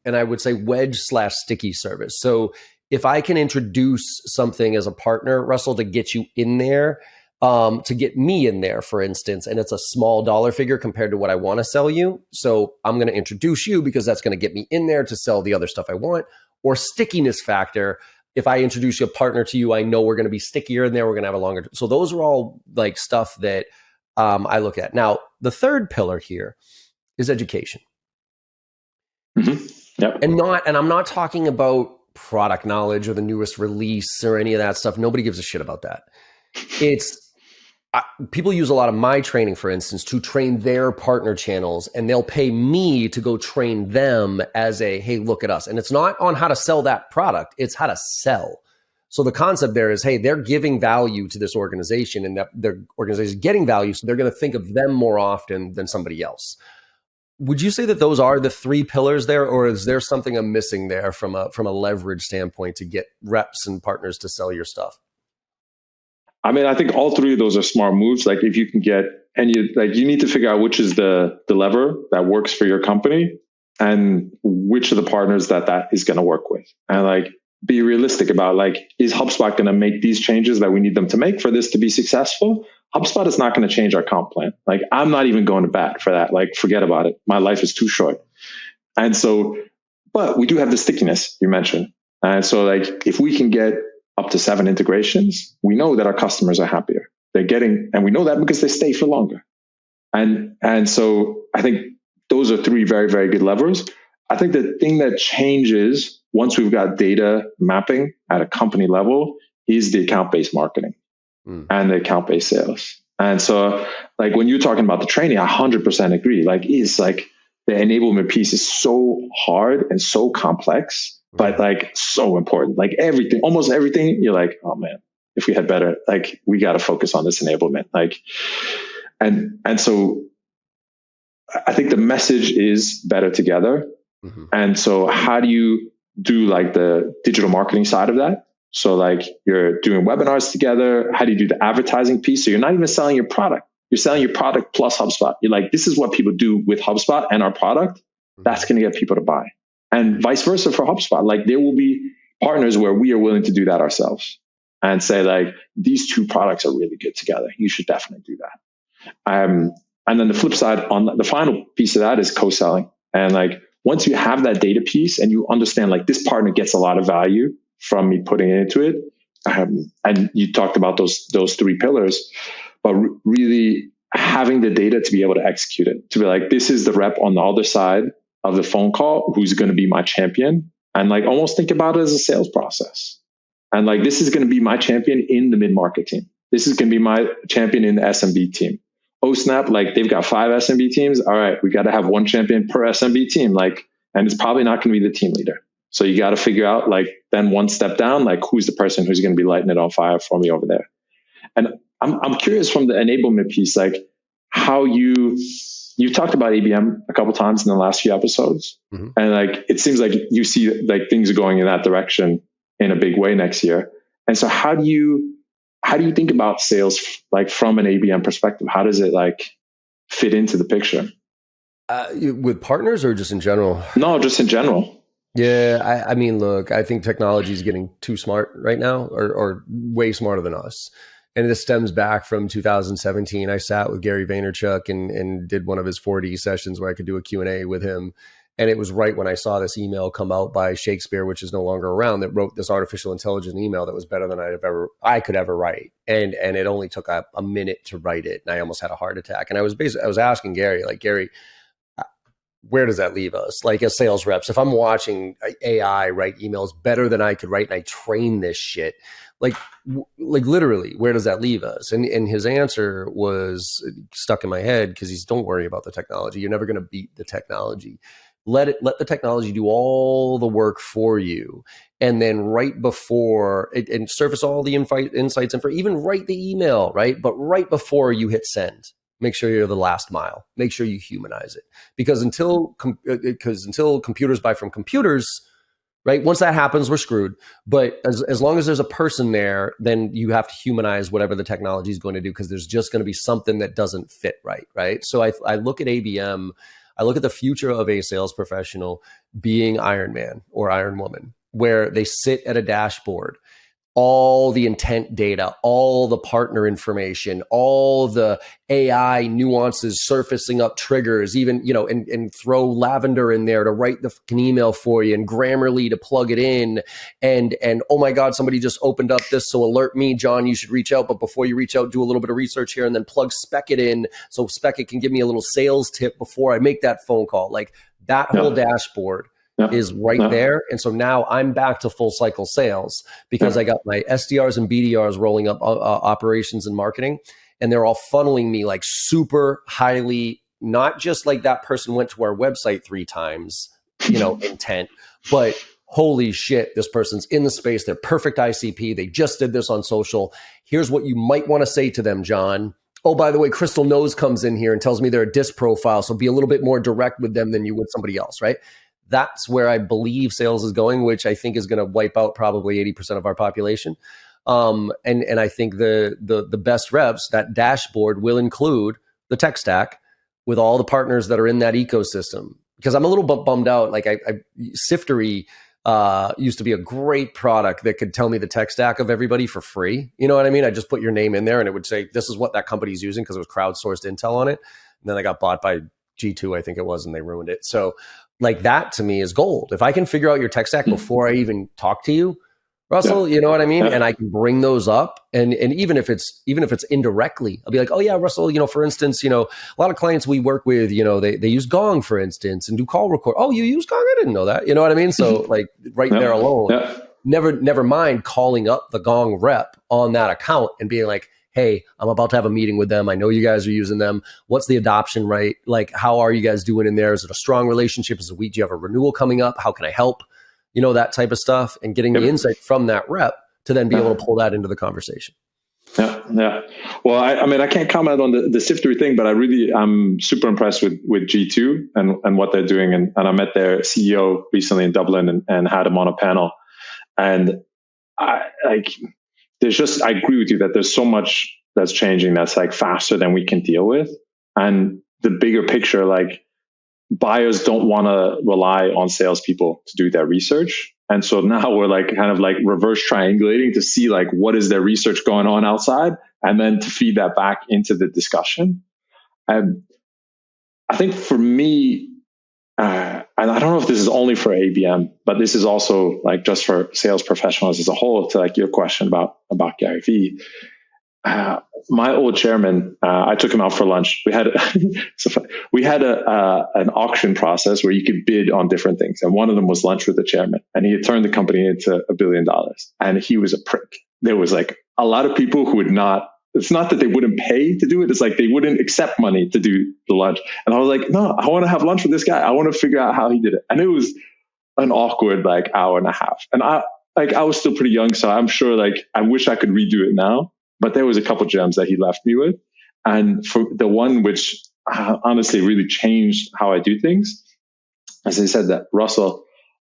A: and I would say wedge/sticky service. So if I can introduce something as a partner, Russell, to get you in there, to get me in there, for instance, and it's a small dollar figure compared to what I want to sell you. So I'm going to introduce you because that's going to get me in there to sell the other stuff I want. Or stickiness factor. If I introduce a partner to you, I know we're going to be stickier in there. We're going to have a longer. So those are all like stuff that I look at. Now, the third pillar here is education.
C: Mm-hmm. Yep.
A: And I'm not talking about product knowledge or the newest release or any of that stuff. Nobody gives a shit about that. People use a lot of my training, for instance, to train their partner channels, and they'll pay me to go train them as hey, look at us. And it's not on how to sell that product, it's how to sell. So the concept there is, hey, they're giving value to this organization, and that their organization is getting value, so they're going to think of them more often than somebody else. Would you say that those are the 3 pillars there, or is there something I'm missing there from a leverage standpoint to get reps and partners to sell your stuff?
C: I mean, I think all 3 of those are smart moves. Like if you can get, and you need to figure out which is the lever that works for your company and which of the partners that is going to work with. And like, be realistic about like, is HubSpot going to make these changes that we need them to make for this to be successful? HubSpot is not going to change our comp plan. Like, I'm not even going to bat for that. Like, forget about it. My life is too short. And so, but we do have the stickiness you mentioned. And so like, if we can get up to 7 integrations, we know that our customers are happier. And we know that because they stay for longer. And so I think those are 3 very, very good levers. I think the thing that changes once we've got data mapping at a company level is the account-based marketing and the account-based sales. And so like when you're talking about the training, I 100% agree. Like it's like the enablement piece is so hard and so complex, but like so important. Like almost everything, you're like, oh man, if we had better, like we got to focus on this enablement. Like, and so I think the message is better together. Mm-hmm. And so how do you do like the digital marketing side of that? So like you're doing webinars together. How do you do the advertising piece? So you're not even selling your product. You're selling your product plus HubSpot. You're like, this is what people do with HubSpot and our product. That's going to get people to buy. And vice versa for HubSpot. Like there will be partners where we are willing to do that ourselves and say like, these two products are really good together. You should definitely do that. And then the flip side on the final piece of that is co-selling. And like, once you have that data piece and you understand like this partner gets a lot of value from me putting it into it. And you talked about those three pillars, but really having the data to be able to execute it, to be like, this is the rep on the other side of the phone call who's going to be my champion. And like almost think about it as a sales process. And like, this is going to be my champion in the mid-market team. This is going to be my champion in the SMB team. Oh snap, like they've got 5 SMB teams. All right, we got to have one champion per SMB team. Like, and it's probably not going to be the team leader. So you got to figure out like then one step down, like who's the person who's going to be lighting it on fire for me over there. And I'm curious from the enablement piece, like how you've talked about ABM a couple times in the last few episodes. Mm-hmm. And like, it seems like you see like things are going in that direction in a big way next year. And so how do you think about sales like from an ABM perspective? How does it like fit into the picture?
A: With partners or just in general?
C: No, just in general.
A: Yeah, I mean, look, I think technology is getting too smart right now, or way smarter than us. And this stems back from 2017. I sat with Gary Vaynerchuk and did one of his 4D sessions where I could do a Q&A with him. And it was right when I saw this email come out by Shakespeare, which is no longer around, that wrote this artificial intelligence email that was better than I could ever write. And it only took a minute to write it. And I almost had a heart attack. And I was asking Gary, like, Gary, where does that leave us? Like as sales reps, if I'm watching AI write emails better than I could write and I train this shit, like literally, where does that leave us? And his answer was stuck in my head because he's, don't worry about the technology. You're never going to beat the technology. Let the technology do all the work for you. And then right before it, and surface all the insights and for even write the email, right? But right before you hit send, make sure you're the last mile. Make sure you humanize it. Because until computers buy from computers, right? Once that happens, we're screwed. But as long as there's a person there, then you have to humanize whatever the technology is going to do, because there's just going to be something that doesn't fit right? So I look at ABM, I look at the future of a sales professional being Iron Man or Iron Woman, where they sit at a dashboard, all the intent data, all the partner information, all the AI nuances surfacing up triggers, even, and throw Lavender in there to write the fucking email for you and Grammarly to plug it in. And oh my God, somebody just opened up this. So alert me, John, you should reach out. But before you reach out, do a little bit of research here and then plug Speckit in. So Speckit can give me a little sales tip before I make that phone call. Like that whole dashboard is right there. And so now I'm back to full cycle sales because I got my SDRs and BDRs rolling up operations and marketing, and they're all funneling me like super highly, not just like that person went to our website 3 times, intent, but holy shit, this person's in the space. They're perfect ICP. They just did this on social. Here's what you might want to say to them, John. Oh, by the way, Crystal Nose comes in here and tells me they're a disc profile. So be a little bit more direct with them than you would somebody else, right? That's where I believe sales is going, which I think is going to wipe out probably 80% of our population. And I think the best reps, that dashboard will include the tech stack with all the partners that are in that ecosystem. Because I'm a little bummed out. Like Siftery used to be a great product that could tell me the tech stack of everybody for free. You know what I mean? I just put your name in there and it would say, this is what that company's using, because it was crowdsourced intel on it. And then I got bought by G2, I think it was, and they ruined it. So like that to me is gold. If I can figure out your tech stack before I even talk to you, Russell, you know what I mean? And I can bring those up. And even if it's indirectly, I'll be like, oh yeah, Russell, for instance, a lot of clients we work with, they use Gong, for instance, and do call record. Oh, you use Gong? I didn't know that. You know what I mean? So like there alone, never mind calling up the Gong rep on that account and being like, hey, I'm about to have a meeting with them. I know you guys are using them. What's the adoption rate? Like, how are you guys doing in there? Is it a strong relationship? Do you have a renewal coming up? How can I help? That type of stuff, and getting the insight from that rep to then be able to pull that into the conversation.
C: Yeah. Well, I can't comment on the Siftery thing, but I'm super impressed with G2 and what they're doing. And I met their CEO recently in Dublin and had him on a panel. And I agree with you that there's so much that's changing that's like faster than we can deal with. And the bigger picture, like buyers don't want to rely on salespeople to do their research. And so now we're like kind of like reverse triangulating to see like what is their research going on outside and then to feed that back into the discussion. And I think for me, and I don't know if this is only for ABM, but this is also like just for sales professionals as a whole, to like your question about Gary Vee. My old chairman, I took him out for lunch. We had an auction process where you could bid on different things, and one of them was lunch with the chairman. And he had turned the company into $1 billion, and he was a prick. There was like a lot of people who would not. It's not that they wouldn't pay to do it. It's like they wouldn't accept money to do the lunch. And I was like, no, I want to have lunch with this guy. I want to figure out how he did it. And it was an awkward like hour and a half. And I was still pretty young, so I'm sure like I wish I could redo it now. But there was a couple gems that he left me with. And for the one which honestly really changed how I do things, as he said that, Russell,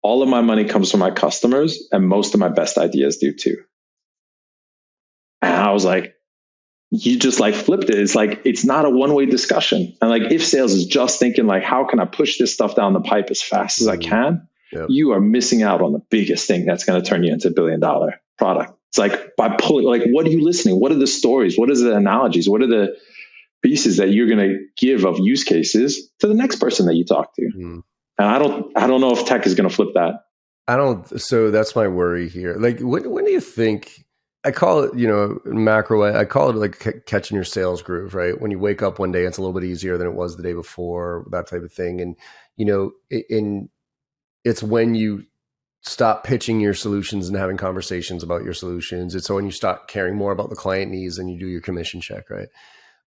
C: all of my money comes from my customers and most of my best ideas do too. And I was like, you just like flipped it. It's like, it's not a one-way discussion. And like, if sales is just thinking like, how can I push this stuff down the pipe as fast as I can? Yep. You are missing out on the biggest thing that's going to turn you into $1 billion product. It's like by pulling, like, what are you listening? What are the stories? What are the analogies? What are the pieces that you're going to give of use cases to the next person that you talk to? Mm. And I don't know if tech is going to flip that.
A: So that's my worry here. Like, when do you think, I call it, macro, I call it like catching your sales groove, right? When you wake up one day, it's a little bit easier than it was the day before, that type of thing. And, it's when you stop pitching your solutions and having conversations about your solutions. It's when you start caring more about the client needs and you do your commission check, right?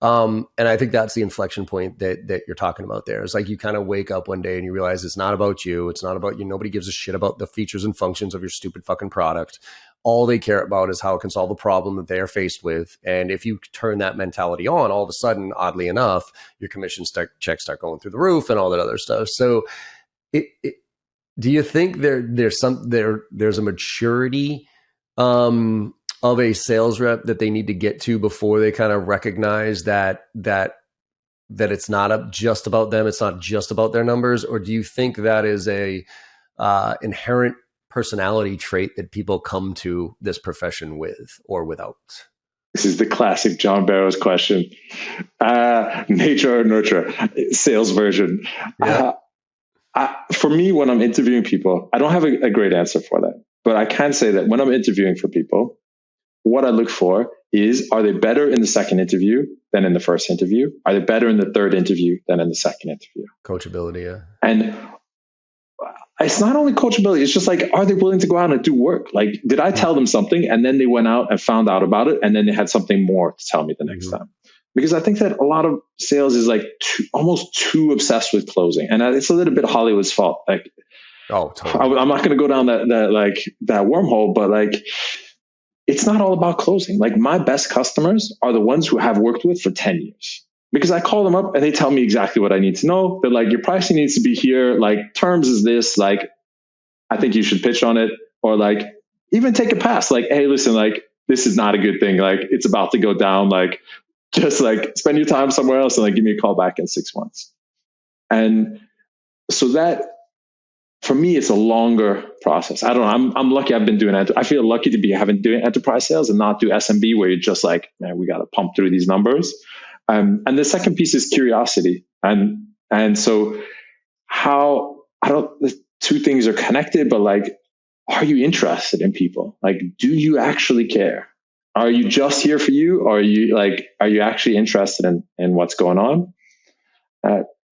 A: And I think that's the inflection point that you're talking about there. It's like you kind of wake up one day and you realize it's not about you. It's not about you. Nobody gives a shit about the features and functions of your stupid fucking product. All they care about is how it can solve a problem that they are faced with. And if you turn that mentality on, all of a sudden, oddly enough, your commission checks start going through the roof and all that other stuff. So do you think there's a maturity of a sales rep that they need to get to before they kind of recognize that it's not just about them, it's not just about their numbers? Or do you think that is a inherent personality trait that people come to this profession with or without?
C: This is the classic John Barrows question. Nature or nurture, sales version. Yeah. For me, when I'm interviewing people, I don't have a great answer for that. But I can say that when I'm interviewing for people, what I look for is, are they better in the second interview than in the first interview? Are they better in the third interview than in the second interview?
A: Coachability, yeah.
C: And it's not only coachability, it's just like, are they willing to go out and do work? Like, did I tell them something and then they went out and found out about it and then they had something more to tell me the next time? Because I think that a lot of sales is like almost too obsessed with closing. And it's a little bit Hollywood's fault. Like, totally. I'm not going to go down that wormhole, but like, it's not all about closing. Like, my best customers are the ones who have worked with for 10 years. Because I call them up and they tell me exactly what I need to know. They're like, your pricing needs to be here. Like, terms is this. Like, I think you should pitch on it. Or like, even take a pass. Like, hey, listen, like, this is not a good thing. Like, it's about to go down. Like, just like spend your time somewhere else and like give me a call back in 6 months. And so that, for me, it's a longer process. I don't know. I'm lucky. I've been doing it. I feel lucky to be doing enterprise sales and not do SMB, where you're just like, man, we got to pump through these numbers. And the second piece is curiosity. And so the two things are connected, but like, are you interested in people? Like, do you actually care? Are you just here for you? Or are you actually interested in what's going on?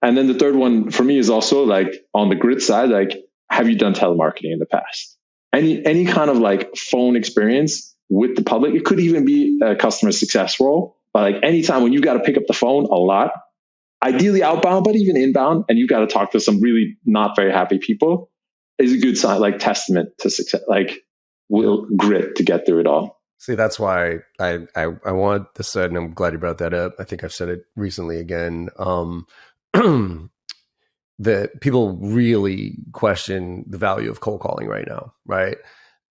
C: And then the third one for me is also like on the grit side, like, have you done telemarketing in the past? Any kind of like phone experience with the public. It could even be a customer success role, but like anytime when you got to pick up the phone a lot, ideally outbound, but even inbound, and you got to talk to some really not very happy people, is a good sign, like testament to success, like will grit to get through it all.
A: See, that's why I want this said, and I'm glad you brought that up. I think I've said it recently again, that people really question the value of cold calling right now, right?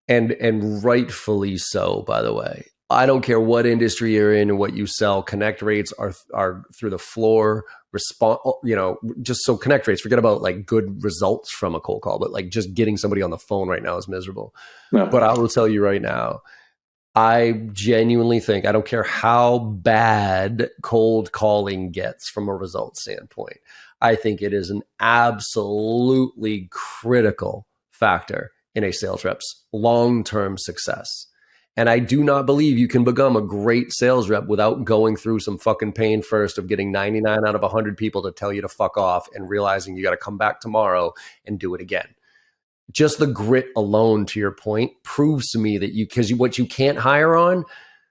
A: And rightfully so, by the way. I don't care what industry you're in and what you sell. Connect rates are through the floor. Just so connect rates. Forget about like good results from a cold call, but like just getting somebody on the phone right now is miserable.
C: No.
A: But I will tell you right now, I genuinely think, I don't care how bad cold calling gets from a results standpoint, I think it is an absolutely critical factor in a sales rep's long-term success. And I do not believe you can become a great sales rep without going through some fucking pain first of getting 99 out of 100 people to tell you to fuck off and realizing you got to come back tomorrow and do it again. Just the grit alone, to your point, proves to me that what you can't hire on,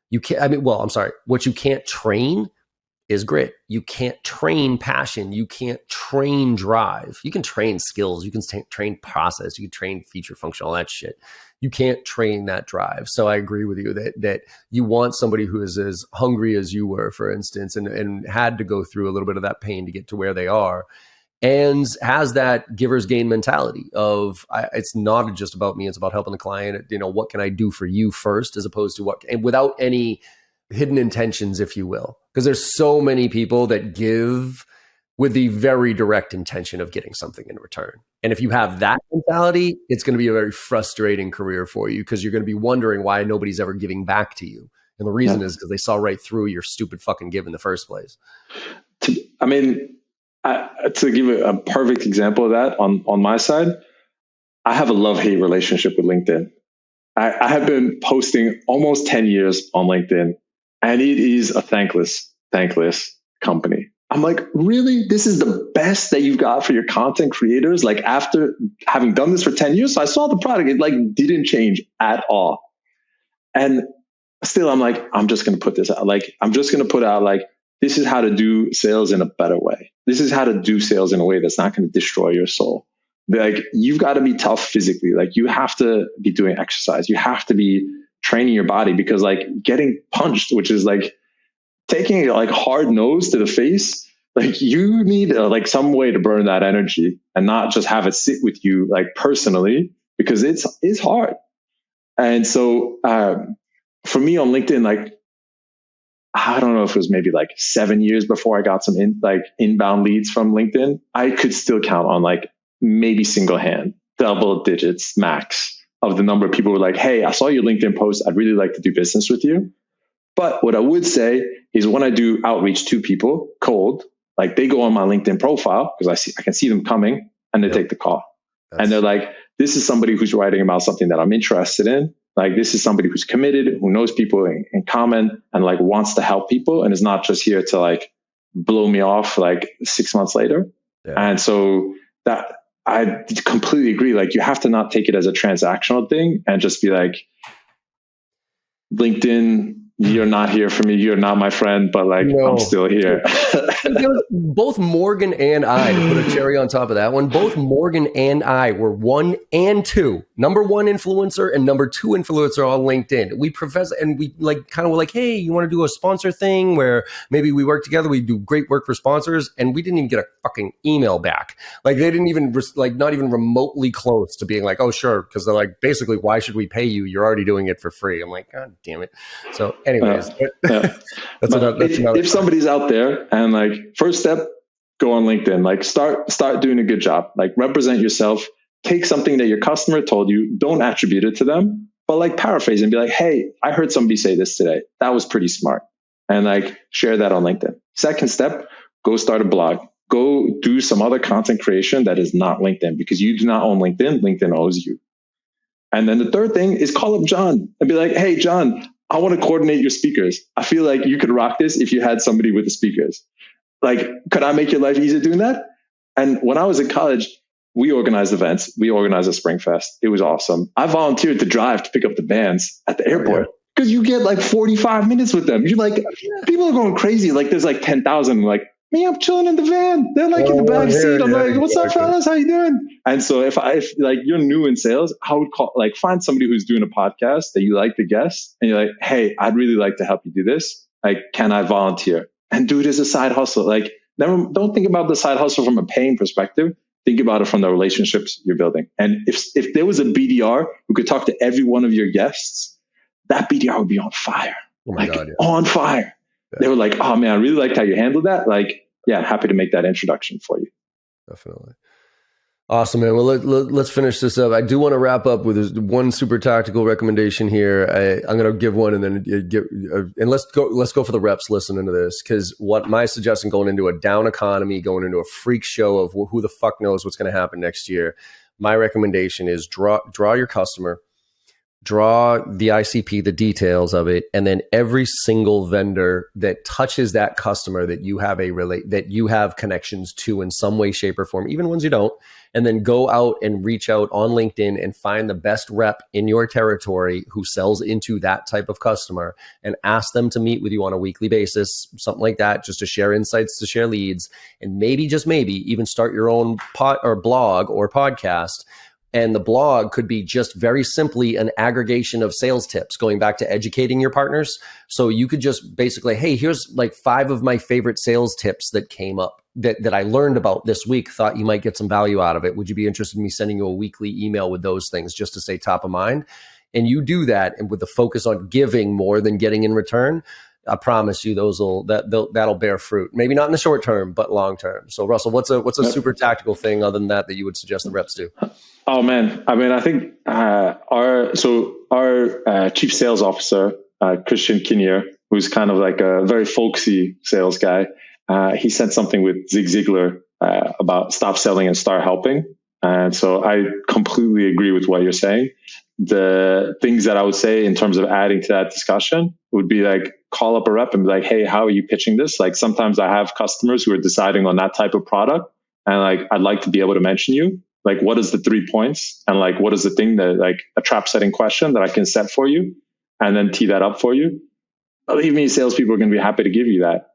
A: what you can't train is grit. You can't train passion. You can't train drive. You can train skills. You can train process. You can train feature function, all that shit. You can't train that drive. So I agree with you that you want somebody who is as hungry as you were, for instance, and had to go through a little bit of that pain to get to where they are, and has that giver's gain mentality of it's not just about me, it's about helping the client. What can I do for you first, as opposed to and without any hidden intentions, if you will, because there's so many people that give with the very direct intention of getting something in return. And if you have that mentality, it's going to be a very frustrating career for you, because you're going to be wondering why nobody's ever giving back to you. And the reason is because they saw right through your stupid fucking give in the first place.
C: To give a perfect example of that on my side, I have a love-hate relationship with LinkedIn. I have been posting almost 10 years on LinkedIn, and it is a thankless company. I'm like, really? This is the best that you've got for your content creators? Like, after having done this for 10 years, so I saw the product, it like didn't change at all. And still, I'm like, I'm just going to put this out. Like, I'm just going to put out like, this is how to do sales in a better way. This is how to do sales in a way that's not going to destroy your soul. Like, you've got to be tough physically. Like, you have to be doing exercise. You have to be training your body, because like getting punched, which is like taking like hard nose to the face, like you need like some way to burn that energy and not just have it sit with you like personally, because it's hard. And so for me on LinkedIn, like, I don't know if it was maybe like 7 years before I got some inbound leads from LinkedIn, I could still count on like maybe single hand, double digits max of the number of people who were like, hey, I saw your LinkedIn post. I'd really like to do business with you. But what I would say is, when I do outreach to people cold, like they go on my LinkedIn profile, because I can see them coming, and they take the call. And they're like, this is somebody who's writing about something that I'm interested in. Like, this is somebody who's committed, who knows people in common, and like wants to help people, and is not just here to like blow me off like 6 months later. Yeah. And so that, I completely agree. Like, you have to not take it as a transactional thing and just be like, LinkedIn, you're not here for me. You're not my friend, but like, no. I'm still here.
A: Both Morgan and I, to put a cherry on top of that one, both Morgan and I were 1 and 2, number 1 influencer and number 2 influencer on LinkedIn. We profess, and we like kind of were like, hey, you want to do a sponsor thing where maybe we work together? We do great work for sponsors, and we didn't even get a fucking email back. Like, they didn't even like, not even remotely close to being like, oh, sure. Because they're like, basically, why should we pay you? You're already doing it for free. I'm like, God damn it. So anyways,
C: if somebody's out there and like, first step, go on LinkedIn, like start doing a good job, like represent yourself, take something that your customer told you, don't attribute it to them, but like paraphrase and be like, hey, I heard somebody say this today. That was pretty smart. And like share that on LinkedIn. Second step, go start a blog, go do some other content creation that is not LinkedIn, because you do not own LinkedIn. LinkedIn owes you. And then the third thing is call up John and be like, hey, John, I want to coordinate your speakers. I feel like you could rock this if you had somebody with the speakers. Like, could I make your life easier doing that? And when I was in college, we organized events. We organized a Spring Fest. It was awesome. I volunteered to drive to pick up the bands at the airport, because you get like 45 minutes with them. You're like, people are going crazy. Like, there's like 10,000. Like, me, I'm chilling in the van. They're like in the back seat. I'm like, what's up, fellas? How you doing? And so if like you're new in sales, I would find somebody who's doing a podcast that you like the guest, and you're like, hey, I'd really like to help you do this. Like, can I volunteer? And do it as a side hustle. Like, don't think about the side hustle from a paying perspective. Think about it from the relationships you're building. And if there was a BDR who could talk to every one of your guests, that BDR would be on fire.
A: Oh my God, yeah.
C: On fire. Yeah. They were like, oh man, I really liked how you handled that. Like, yeah, happy to make that introduction for you.
A: Definitely. Awesome, man. Well, let's finish this up. I do want to wrap up with one super tactical recommendation here. I'm going to give one, and then let's go for the reps listening to this, because what my suggestion going into a down economy, going into a freak show of who the fuck knows what's going to happen next year. My recommendation is draw your customer, draw the ICP, the details of it, and then every single vendor that touches that customer that you have that you have connections to in some way, shape, or form, even ones you don't. And then go out and reach out on LinkedIn and find the best rep in your territory who sells into that type of customer, and ask them to meet with you on a weekly basis, something like that, just to share insights, to share leads, and maybe, just maybe, even start your own blog or podcast. And the blog could be just very simply an aggregation of sales tips, going back to educating your partners. So you could just basically, hey, here's like 5 of my favorite sales tips that came up that I learned about this week, thought you might get some value out of it. Would you be interested in me sending you a weekly email with those things, just to stay top of mind? And you do that, and with the focus on giving more than getting in return, I promise you that'll bear fruit. Maybe not in the short term, but long term. So Russell, what's a super tactical thing other than that you would suggest the reps do?
C: Oh man, I mean, I think our chief sales officer, Christian Kinnear, who's kind of like a very folksy sales guy, he said something with Zig Ziglar about stop selling and start helping. And so I completely agree with what you're saying. The things that I would say in terms of adding to that discussion would be like, call up a rep and be like, hey, how are you pitching this? Like, sometimes I have customers who are deciding on that type of product, and like, I'd like to be able to mention you. Like, what is the 3 points? And like, what is the thing that, like, a trap setting question that I can set for you and then tee that up for you? Believe me, salespeople are going to be happy to give you that.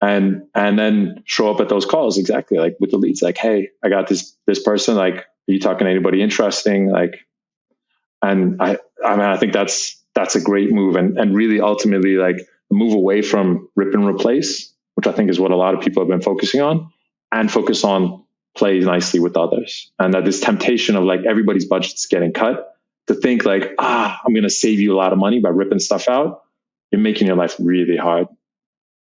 C: And then show up at those calls exactly like with the leads. Like, hey, I got this person. Like, are you talking to anybody interesting? Like, and I mean, I think that's a great move, and really ultimately like move away from rip and replace, which I think is what a lot of people have been focusing on, and focus on play nicely with others. And that this temptation of like everybody's budget's getting cut, to think like, I'm going to save you a lot of money by ripping stuff out. You're making your life really hard.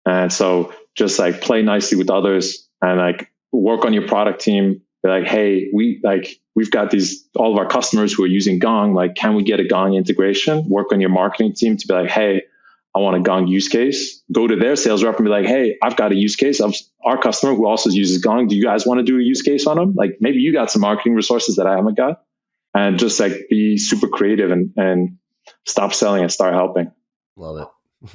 C: And so just like play nicely with others, and like work on your product team. Be like, hey, we've got all of our customers who are using Gong. Like, can we get a Gong integration? Work on your marketing team to be like, hey, I want a Gong use case. Go to their sales rep and be like, hey, I've got a use case of our customer who also uses Gong. Do you guys want to do a use case on them? Like, maybe you got some marketing resources that I haven't got. And just like be super creative and stop selling and start helping.
A: Love it.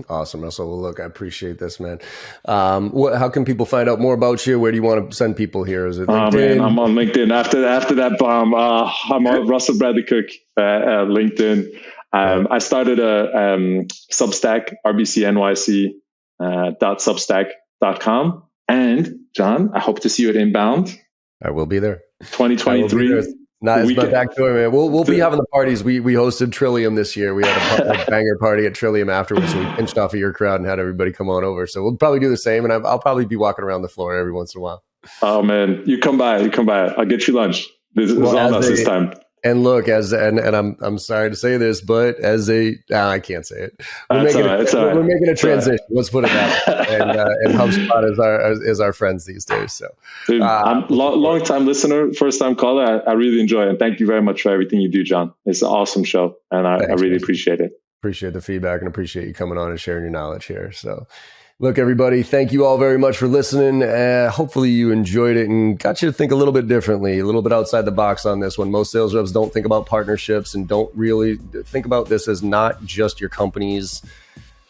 A: Awesome, Russell. Well, look, I appreciate this, man. How can people find out more about you? Where do you want to send people here? Is it LinkedIn?
C: Oh man, I'm on LinkedIn. After that bomb, I'm on Russell Bradley Cook LinkedIn. I started a Substack, rbcnyc.substack.com. And John, I hope to see you at Inbound.
A: I will be there.
C: 2023.
A: It's my back door, man. We'll be having the parties. We hosted Trillium this year. We had a banger party at Trillium afterwards. So we pinched off of your crowd and had everybody come on over. So we'll probably do the same. And I'll probably be walking around the floor every once in a while.
C: Oh man, you come by. I'll get you lunch. This is on us this time.
A: And look, I'm sorry to say this, but I can't say it. We're making a transition. Let's put it that way. And HubSpot is our friends these days. So,
C: dude, I'm long time listener, first time caller. I really enjoy it, and thank you very much for everything you do, John. It's an awesome show, and I really appreciate it.
A: Appreciate the feedback and appreciate you coming on and sharing your knowledge here. So. Look, everybody, thank you all very much for listening. Hopefully you enjoyed it and got you to think a little bit differently, a little bit outside the box on this one. Most sales reps don't think about partnerships and don't really think about this as not just your company's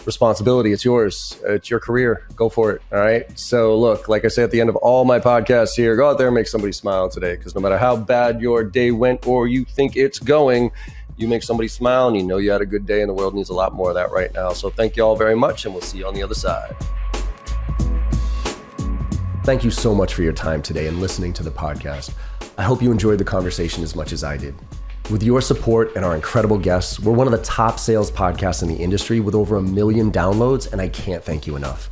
A: responsibility. It's yours. It's your career. Go for it. All right. So look, like I say at the end of all my podcasts here, go out there and make somebody smile today, because no matter how bad your day went or you think it's going, you make somebody smile and you know you had a good day, and the world needs a lot more of that right now. So thank you all very much, and we'll see you on the other side. Thank you so much for your time today and listening to the podcast. I hope you enjoyed the conversation as much as I did. With your support and our incredible guests, we're one of the top sales podcasts in the industry with over 1 million downloads, and I can't thank you enough.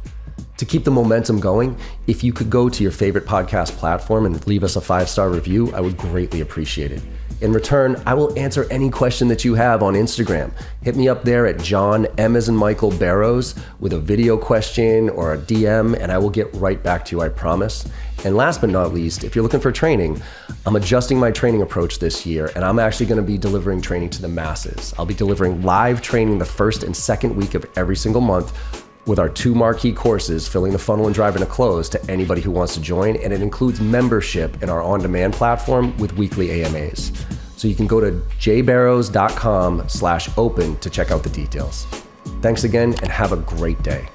A: To keep the momentum going, if you could go to your favorite podcast platform and leave us a 5-star review, I would greatly appreciate it. In return, I will answer any question that you have on Instagram. Hit me up there at John M as in Michael Barrows with a video question or a DM, and I will get right back to you, I promise. And last but not least, if you're looking for training, I'm adjusting my training approach this year, and I'm actually going to be delivering training to the masses. I'll be delivering live training the first and second week of every single month with our 2 marquee courses, Filling the Funnel and Driving to Close, to anybody who wants to join. And it includes membership in our on-demand platform with weekly AMAs. So you can go to jbarrows.com/open to check out the details. Thanks again and have a great day.